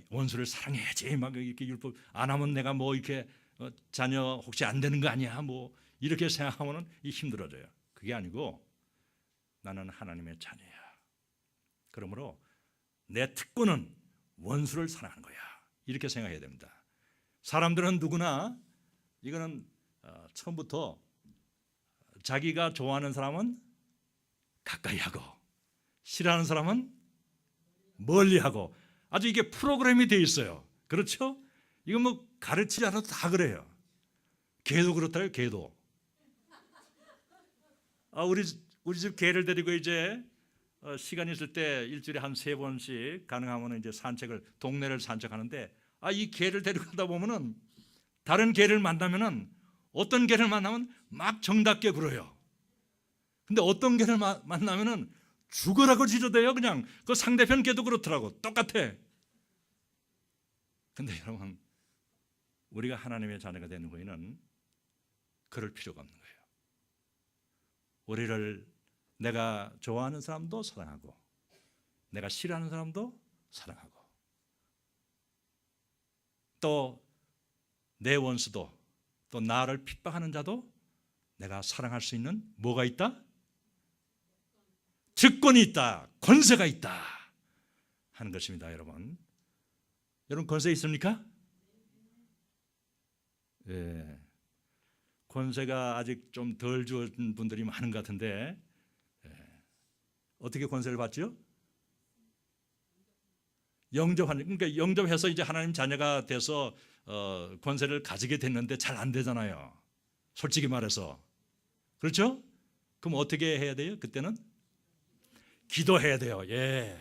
S1: 원수를 사랑해야지 막 이렇게 율법 안 하면 내가 뭐 이렇게 자녀 혹시 안 되는 거 아니야 뭐 이렇게 생각하면은 힘들어져요. 그게 아니고 나는 하나님의 자녀야. 그러므로 내 특권은 원수를 사랑하는 거야. 이렇게 생각해야 됩니다. 사람들은 누구나 이거는 처음부터 자기가 좋아하는 사람은 가까이 하고 싫어하는 사람은 멀리 하고 아주 이게 프로그램이 돼 있어요. 그렇죠? 이거 뭐 가르치지 않아도 다 그래요. 개도 그렇다요. 개도. 우리 집 개를 데리고 이제 시간 있을 때 일주일에 한 3번씩 가능하면 이제 산책을 동네를 산책하는데 이 개를 데리고 가다 보면은 다른 개를 만나면은 어떤 개를 만나면 막 정답게 굴어요. 근데 어떤 개를 만나면은 죽으라고 지저대요. 그냥 그 상대편 개도 그렇더라고. 똑같아. 근데 여러분, 우리가 하나님의 자녀가 되는 후에는 그럴 필요가 없는 거예요. 우리를 내가 좋아하는 사람도 사랑하고 내가 싫어하는 사람도 사랑하고 또 내 원수도 또 나를 핍박하는 자도 내가 사랑할 수 있는 뭐가 있다? 특권이 있다. 권세가 있다 하는 것입니다. 여러분 권세 있습니까? 예. 권세가 아직 좀 덜 주어진 분들이 많은 것 같은데 어떻게 권세를 받죠? 그러니까 영접해서 이제 하나님 자녀가 돼서 권세를 가지게 됐는데 잘 안 되잖아요. 솔직히 말해서. 그렇죠? 그럼 어떻게 해야 돼요? 그때는 기도해야 돼요. 예.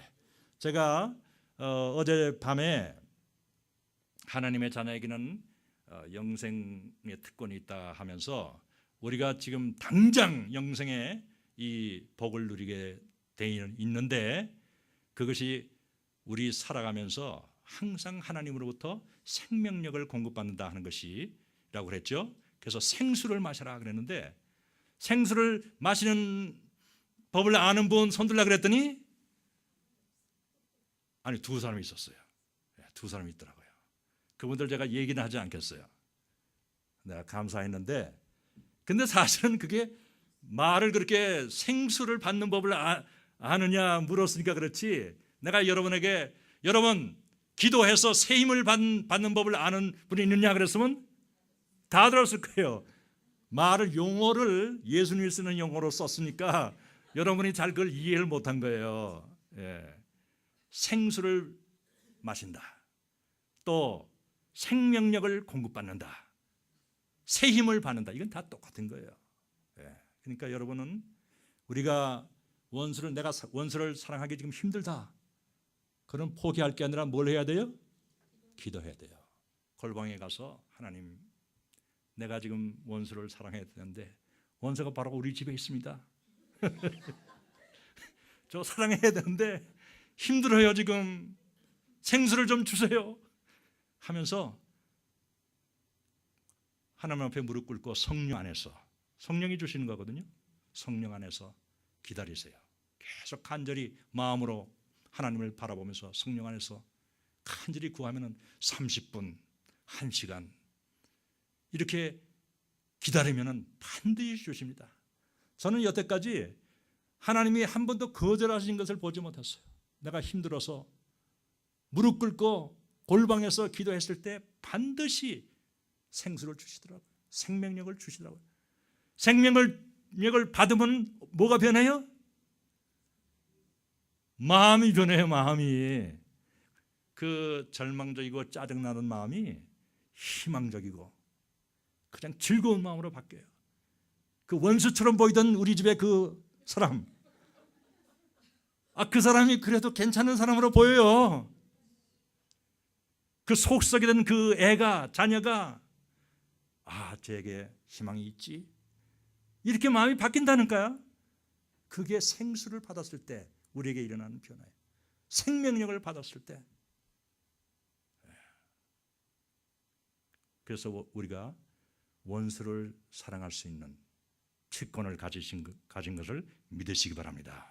S1: 제가 어젯밤에 하나님의 자녀에게는 영생의 특권이 있다 하면서 우리가 지금 당장 영생의 이 복을 누리게 돼 있는데 그것이 우리 살아가면서 항상 하나님으로부터 생명력을 공급받는다 하는 것이라고 그랬죠. 그래서 생수를 마셔라 그랬는데 생수를 마시는 법을 아는 분 손들라 그랬더니 아니 두 사람이 있었어요. 두 사람이 있더라고요. 그분들 제가 얘기는 하지 않겠어요. 내가 감사했는데 근데 사실은 그게 말을 그렇게 생수를 받는 법을 아느냐 물었으니까 그렇지 내가 여러분에게 여러분 기도해서 새 힘을 받는 법을 아는 분이 있느냐 그랬으면 다 들었을 거예요. 말을 용어를 예수님이 쓰는 용어로 썼으니까 여러분이 잘 그걸 이해를 못한 거예요. 예. 생수를 마신다. 또 생명력을 공급받는다. 새 힘을 받는다. 이건 다 똑같은 거예요. 예. 그러니까 여러분은 우리가 내가 원수를 사랑하기 지금 힘들다. 그럼 포기할 게 아니라 뭘 해야 돼요? 기도해야 돼요. 골방에 가서 하나님 내가 지금 원수를 사랑해야 되는데 원수가 바로 우리 집에 있습니다. 저 사랑해야 되는데 힘들어요 지금. 생수를 좀 주세요 하면서 하나님 앞에 무릎 꿇고 성령 안에서 성령이 주시는 거거든요. 성령 안에서 기다리세요. 계속 간절히 마음으로 하나님을 바라보면서 성령 안에서 간절히 구하면 30분, 1시간 이렇게 기다리면 반드시 주십니다. 저는 여태까지 하나님이 한 번도 거절하신 것을 보지 못했어요. 내가 힘들어서 무릎 꿇고 골방에서 기도했을 때 반드시 생수를 주시더라고요. 생명력을 주시더라고요. 생명력을 받으면 뭐가 변해요? 마음이 변해요. 마음이. 그 절망적이고 짜증나는 마음이 희망적이고 그냥 즐거운 마음으로 바뀌어요. 그 원수처럼 보이던 우리 집의 그 사람, 그 사람이 그래도 괜찮은 사람으로 보여요. 그 속썩이 된 그 애가, 자녀가 저에게 희망이 있지, 이렇게 마음이 바뀐다니까요. 그게 생수를 받았을 때 우리에게 일어나는 변화예요. 생명력을 받았을 때. 그래서 우리가 원수를 사랑할 수 있는 특권을 가진 것을 믿으시기 바랍니다.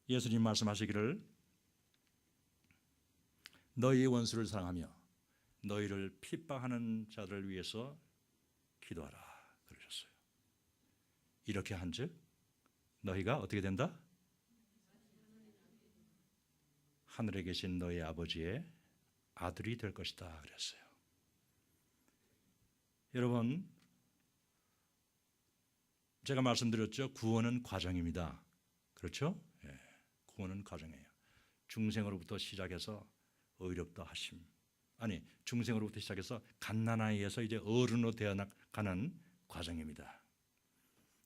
S1: 예수님 말씀하시기를 너희 원수를 사랑하며 너희를 핍박하는 자들을 위해서 기도하라 그러셨어요. 이렇게 한즉 너희가 어떻게 된다? 하늘에 계신 너희 아버지의 아들이 될 것이다 그랬어요. 여러분, 제가 말씀드렸죠. 구원은 과정입니다. 그렇죠? 예, 구원은 과정이에요. 중생으로부터 시작해서 의롭다 하심, 중생으로부터 시작해서 갓난아이에서 이제 어른으로 되어가는 과정입니다.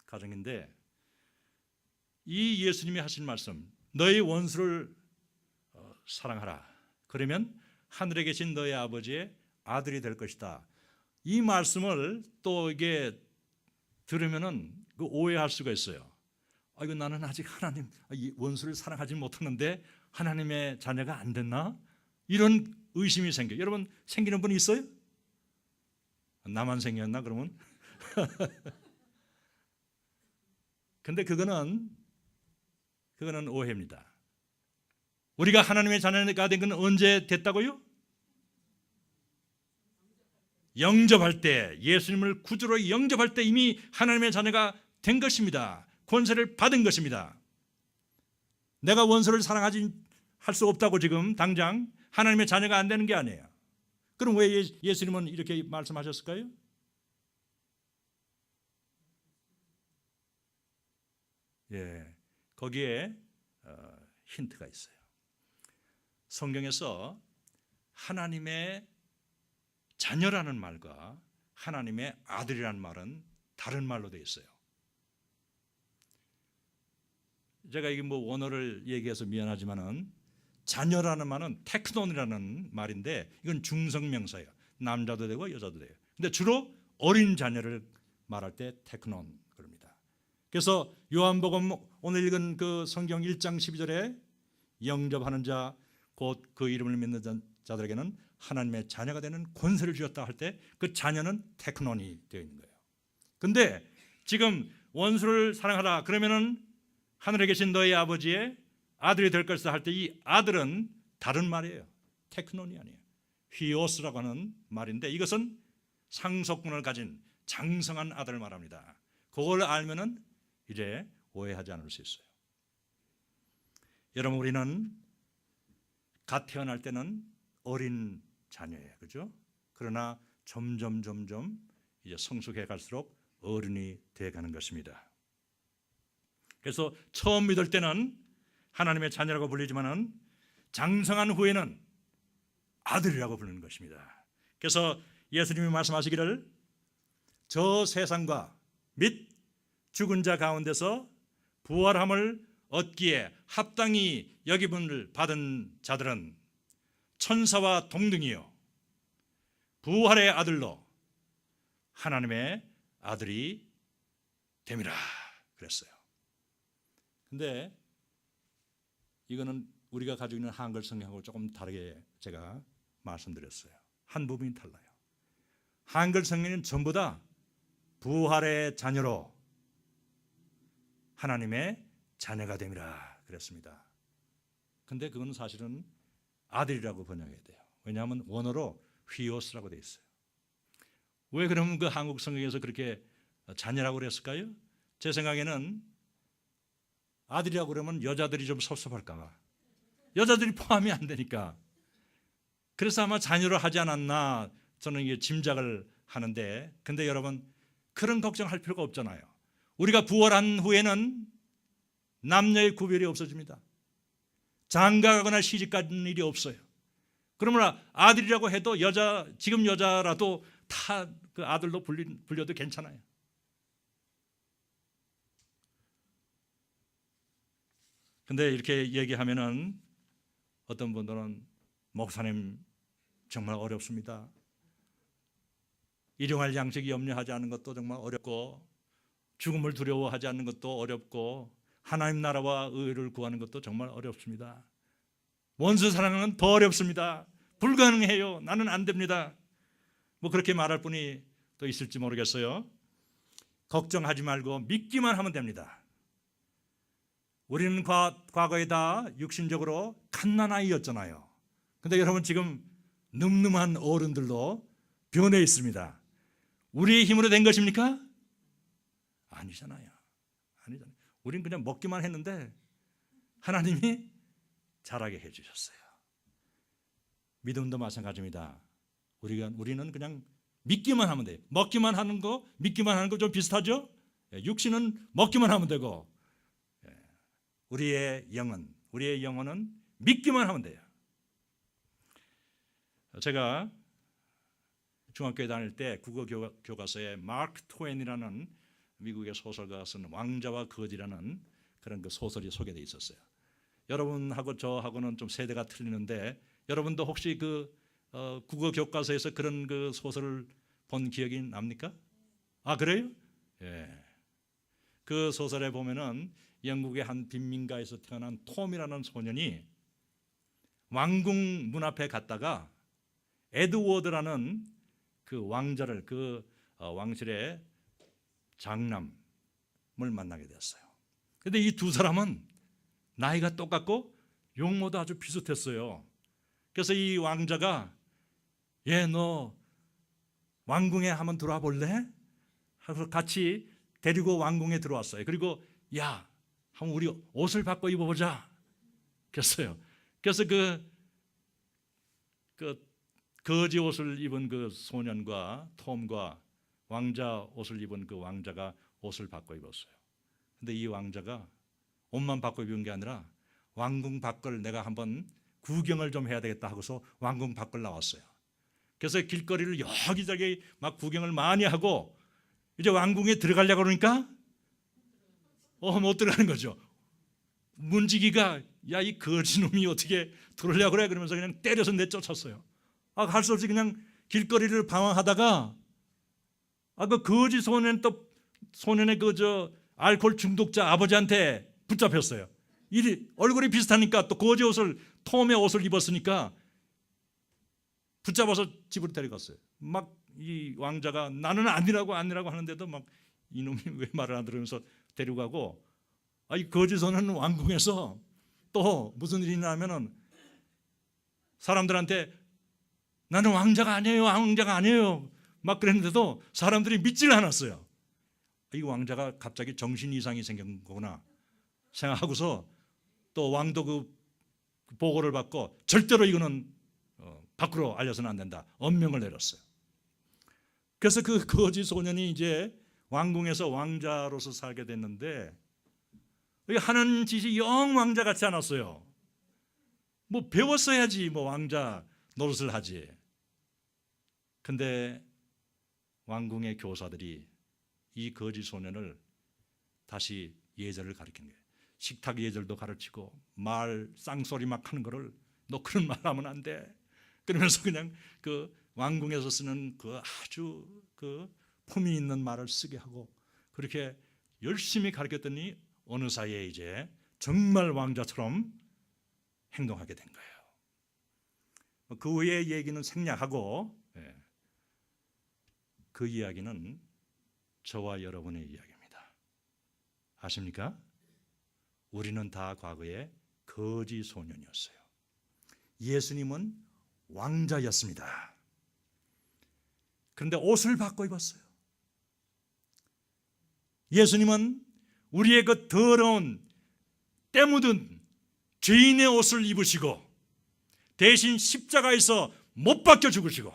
S1: 과정인데, 이 예수님이 하신 말씀, 너희 원수를 사랑하라. 그러면 하늘에 계신 너희 아버지의 아들이 될 것이다. 이 말씀을 또 이게 들으면은 그 오해할 수가 있어요. 이거 나는 아직 하나님 원수를 사랑하지 못하는데 하나님의 자녀가 안 됐나? 이런 의심이 생겨요. 여러분 생기는 분이 있어요? 나만 생겼나 그러면? 근데 그거는 오해입니다. 우리가 하나님의 자녀가 된 건 언제 됐다고요? 영접할 때, 예수님을 구주로 영접할 때 이미 하나님의 자녀가 된 것입니다. 권세를 받은 것입니다. 내가 원수를 사랑하지 할 수 없다고 지금 당장 하나님의 자녀가 안 되는 게 아니에요. 그럼 왜 예수님은 이렇게 말씀하셨을까요? 거기에 힌트가 있어요. 성경에서 하나님의 자녀라는 말과 하나님의 아들이라는 말은 다른 말로 되어 있어요. 제가 이게 원어를 얘기해서 미안하지만은 자녀라는 말은 테크논이라는 말인데 이건 중성명사예요. 남자도 되고 여자도 돼요. 근데 주로 어린 자녀를 말할 때 테크논 그럽니다. 그래서 요한복음 오늘 읽은 그 성경 1장 12절에 영접하는 자 곧 그 이름을 믿는 자들에게는 하나님의 자녀가 되는 권세를 주었다 할 때 그 자녀는 테크논이 되어 있는 거예요. 근데 지금 원수를 사랑하라 그러면은 하늘에 계신 너희 아버지의 아들이 될 것이다 할 때 이 아들은 다른 말이에요. 테크논이 아니에요. 휘오스라고 하는 말인데 이것은 상속권을 가진 장성한 아들을 말합니다. 그걸 알면은 이제 오해하지 않을 수 있어요. 여러분 우리는 갓 태어날 때는 어린 자녀예요. 그죠? 그러나 점점 이제 성숙해 갈수록 어른이 되어 가는 것입니다. 그래서 처음 믿을 때는 하나님의 자녀라고 불리지만은 장성한 후에는 아들이라고 부르는 것입니다. 그래서 예수님이 말씀하시기를 저 세상과 및 죽은 자 가운데서 부활함을 얻기에 합당히 여김을 받은 자들은 천사와 동등이요 부활의 아들로 하나님의 아들이 됨이라 그랬어요. 근데 이거는 우리가 가지고 있는 한글 성경하고 조금 다르게 제가 말씀드렸어요. 한 부분이 달라요. 한글 성경은 전부 다 부활의 자녀로 하나님의 자녀가 됨이라 그랬습니다. 근데 그건 사실은 아들이라고 번역해야 돼요. 왜냐하면 원어로 휘오스라고 되어 있어요. 왜 그러면 그 한국 성경에서 그렇게 자녀라고 그랬을까요? 제 생각에는 아들이라고 그러면 여자들이 좀 섭섭할까 봐. 여자들이 포함이 안 되니까. 그래서 아마 자녀로 하지 않았나 저는 이게 짐작을 하는데, 근데 여러분 그런 걱정할 필요가 없잖아요. 우리가 부활한 후에는 남녀의 구별이 없어집니다. 장가가거나 시집가는 일이 없어요. 그러면 아들이라고 해도 지금 여자라도 다 그 아들로 불려도 괜찮아요. 근데 이렇게 얘기하면은 어떤 분들은 목사님 정말 어렵습니다. 일용할 양식이 염려하지 않는 것도 정말 어렵고, 죽음을 두려워하지 않는 것도 어렵고, 하나님 나라와 의를 구하는 것도 정말 어렵습니다. 원수 사랑은 더 어렵습니다. 불가능해요. 나는 안 됩니다. 뭐 그렇게 말할 분이 또 있을지 모르겠어요. 걱정하지 말고 믿기만 하면 됩니다. 우리는 과거에 다 육신적으로 갓난아이였잖아요. 근데 여러분 지금 늠름한 어른들도 변해 있습니다. 우리의 힘으로 된 것입니까? 아니잖아요. 아니잖아요. 우리는 그냥 먹기만 했는데 하나님이 자라게 해주셨어요. 믿음도 마찬가지입니다. 우리는 그냥 믿기만 하면 돼요. 먹기만 하는 거, 믿기만 하는 거 좀 비슷하죠? 육신은 먹기만 하면 되고, 우리의 영혼은 믿기만 하면 돼요. 제가 중학교에 다닐 때 국어 교과서에 마크 트웨인이라는 미국의 소설가가 쓴 왕자와 거지라는 그런 그 소설이 소개되어 있었어요. 여러분하고 저하고는 좀 세대가 틀리는데 여러분도 혹시 그 국어 교과서에서 그런 그 소설을 본 기억이 납니까? 아, 그래요? 예. 그 소설에 보면은 영국의 한 빈민가에서 태어난 톰이라는 소년이 왕궁 문 앞에 갔다가 에드워드라는 그 왕자를, 그 왕실의 장남을 만나게 되었어요. 그런데 이 두 사람은 나이가 똑같고 용모도 아주 비슷했어요. 그래서 이 왕자가 너 왕궁에 한번 들어와 볼래? 하고 같이 데리고 왕궁에 들어왔어요. 그리고 한번 우리 옷을 바꿔 입어보자. 그랬어요. 그래서 그 거지 옷을 입은 그 소년과 톰과 왕자 옷을 입은 그 왕자가 옷을 바꿔 입었어요. 근데 이 왕자가 옷만 바꿔 입은 게 아니라 왕궁 밖을 내가 한번 구경을 좀 해야 되겠다 하고서 왕궁 밖을 나왔어요. 그래서 길거리를 여기저기 막 구경을 많이 하고 이제 왕궁에 들어가려고 그러니까 못 들어가는 거죠. 문지기가 이 거지놈이 어떻게 들어오려고 그래? 그러면서 그냥 때려서 내쫓았어요. 할 수 없이 그냥 길거리를 방황하다가 그 거지 소년의 알코올 중독자 아버지한테 붙잡혔어요. 얼굴이 비슷하니까 또 거지 옷을, 톰의 옷을 입었으니까 붙잡아서 집으로 데려갔어요. 막 이 왕자가 나는 아니라고 하는데도 막 이놈이 왜 말을 안 들으면서 데려가고, 이 거지 소년은 왕궁에서 또 무슨 일이 나면은 사람들한테 나는 왕자가 아니에요 막 그랬는데도 사람들이 믿질 않았어요. 이 왕자가 갑자기 정신 이상이 생긴 거구나 생각하고서 또 왕도 그 보고를 받고 절대로 이거는 밖으로 알려서는 안 된다, 엄명을 내렸어요. 그래서 그 거지 소년이 이제 왕궁에서 왕자로서 살게 됐는데 하는 짓이 영 왕자 같지 않았어요. 뭐 배웠어야지 뭐 왕자 노릇을 하지. 근데 왕궁의 교사들이 이 거지 소년을 다시 예절을 가르친 거예요. 식탁 예절도 가르치고 쌍소리 막 하는 거를 너 그런 말 하면 안 돼. 그러면서 그냥 그 왕궁에서 쓰는 그 아주 그 품위 있는 말을 쓰게 하고 그렇게 열심히 가르쳤더니 어느 사이에 이제 정말 왕자처럼 행동하게 된 거예요. 그 후의 얘기는 생략하고 그 이야기는 저와 여러분의 이야기입니다. 아십니까? 우리는 다 과거에 거지 소년이었어요. 예수님은 왕자였습니다. 그런데 옷을 바꿔 입었어요. 예수님은 우리의 그 더러운 때 묻은 죄인의 옷을 입으시고 대신 십자가에서 못 박혀 죽으시고,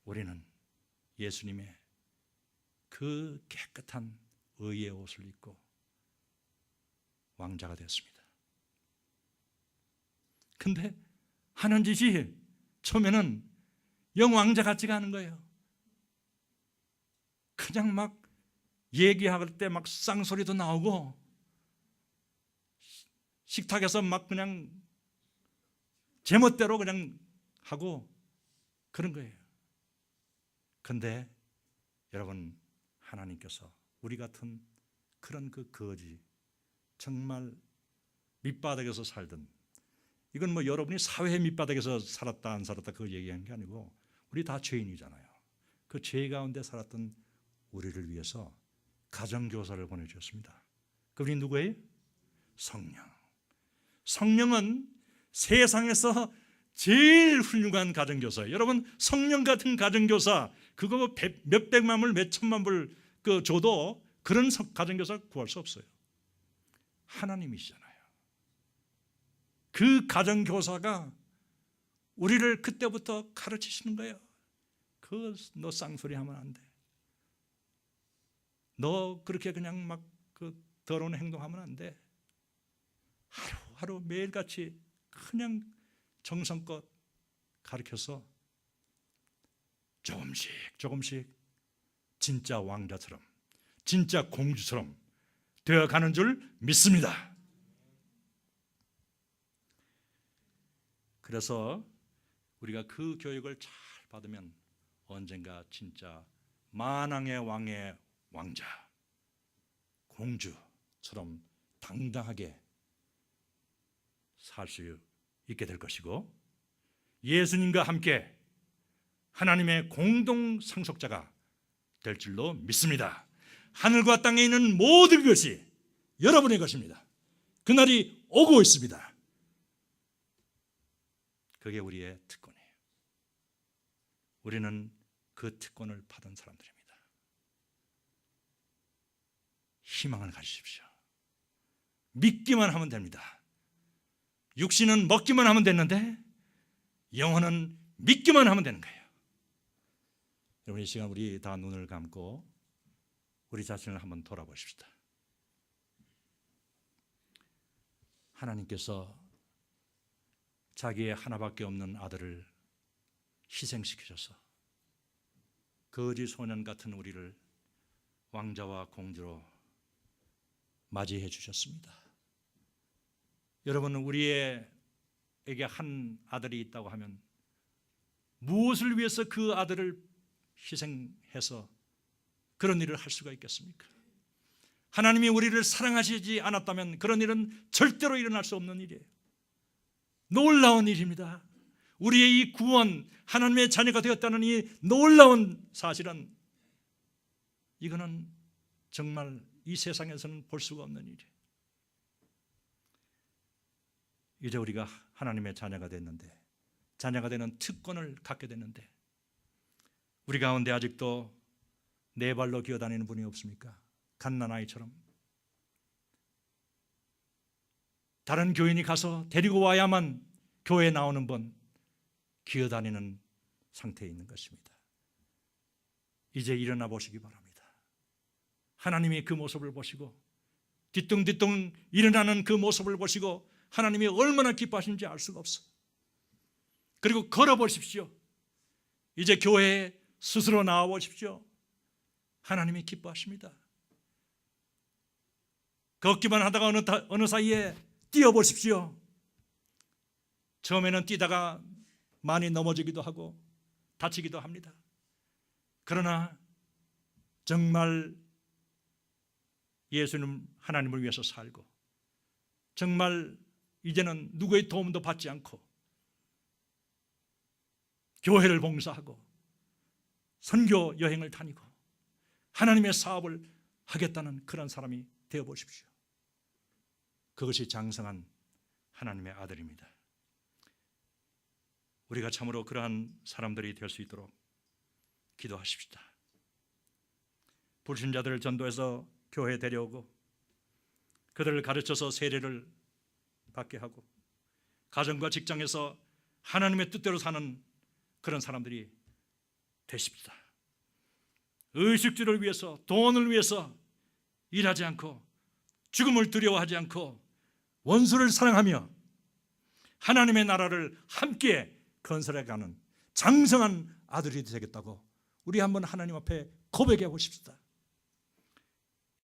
S1: 우리는 예수님의 그 깨끗한 의의 옷을 입고 왕자가 되었습니다. 근데 하는 짓이 처음에는 영 왕자 같지가 않은 거예요. 그냥 막 얘기할 때 막 쌍소리도 나오고 식탁에서 막 그냥 제멋대로 그냥 하고 그런 거예요. 근데 여러분, 하나님께서 우리 같은 그런 그 거지, 정말 밑바닥에서 살던, 이건 뭐 여러분이 사회 밑바닥에서 살았다 안 살았다 그걸 얘기하는 게 아니고 우리 다 죄인이잖아요. 그 죄 가운데 살았던 우리를 위해서 가정교사를 보내주셨습니다. 그분이 누구예요? 성령. 성령은 세상에서 제일 훌륭한 가정교사예요. 여러분, 성령 같은 가정교사 그거 몇백만 불 몇천만 불 줘도 그런 가정교사 구할 수 없어요. 하나님이시잖아요. 그 가정교사가 우리를 그때부터 가르치시는 거예요. 너 쌍소리 하면 안 돼. 너 그렇게 그냥 막 더러운 행동하면 안 돼. 하루하루 매일같이 그냥 정성껏 가르쳐서 조금씩 조금씩 진짜 왕자처럼, 진짜 공주처럼 되어가는 줄 믿습니다. 그래서 우리가 그 교육을 잘 받으면 언젠가 진짜 만왕의 왕의 왕자, 공주처럼 당당하게 살 수 있게 될 것이고, 예수님과 함께 하나님의 공동 상속자가 될 줄로 믿습니다. 하늘과 땅에 있는 모든 것이 여러분의 것입니다. 그날이 오고 있습니다. 그게 우리의 특권이에요. 우리는 그 특권을 받은 사람들입니다. 희망을 가지십시오. 믿기만 하면 됩니다. 육신은 먹기만 하면 됐는데 영혼은 믿기만 하면 되는 거예요. 여러분, 이 시간 우리 다 눈을 감고 우리 자신을 한번 돌아보십시다. 하나님께서 자기의 하나밖에 없는 아들을 희생시키셔서 거지 소년 같은 우리를 왕자와 공주로 맞이해 주셨습니다. 여러분은 우리에게 한 아들이 있다고 하면 무엇을 위해서 그 아들을 희생해서 그런 일을 할 수가 있겠습니까? 하나님이 우리를 사랑하시지 않았다면 그런 일은 절대로 일어날 수 없는 일이에요. 놀라운 일입니다. 우리의 이 구원, 하나님의 자녀가 되었다는 이 놀라운 사실은, 이거는 정말 이 세상에서는 볼 수가 없는 일이에요. 이제 우리가 하나님의 자녀가 됐는데, 자녀가 되는 특권을 갖게 됐는데, 우리 가운데 아직도 네 발로 기어다니는 분이 없습니까? 갓난아이처럼 다른 교인이 가서 데리고 와야만 교회에 나오는 분, 기어다니는 상태에 있는 것입니다. 이제 일어나 보시기 바랍니다. 하나님이 그 모습을 보시고 뒤뚱뒤뚱 일어나는 그 모습을 보시고 하나님이 얼마나 기뻐하시는지 알 수가 없어. 그리고 걸어보십시오. 이제 교회에 스스로 나와 보십시오. 하나님이 기뻐하십니다. 걷기만 하다가 어느 사이에 뛰어보십시오. 처음에는 뛰다가 많이 넘어지기도 하고 다치기도 합니다. 그러나 정말 예수님, 하나님을 위해서 살고 정말 이제는 누구의 도움도 받지 않고 교회를 봉사하고 선교 여행을 다니고 하나님의 사업을 하겠다는 그런 사람이 되어보십시오. 그것이 장성한 하나님의 아들입니다. 우리가 참으로 그러한 사람들이 될 수 있도록 기도하십시다. 불신자들을 전도해서 교회에 데려오고 그들을 가르쳐서 세례를 받게 하고 가정과 직장에서 하나님의 뜻대로 사는 그런 사람들이 되십시다. 의식주를 위해서, 돈을 위해서 일하지 않고 죽음을 두려워하지 않고 원수를 사랑하며 하나님의 나라를 함께 건설해가는 장성한 아들이 되겠다고 우리 한번 하나님 앞에 고백해 보십시다.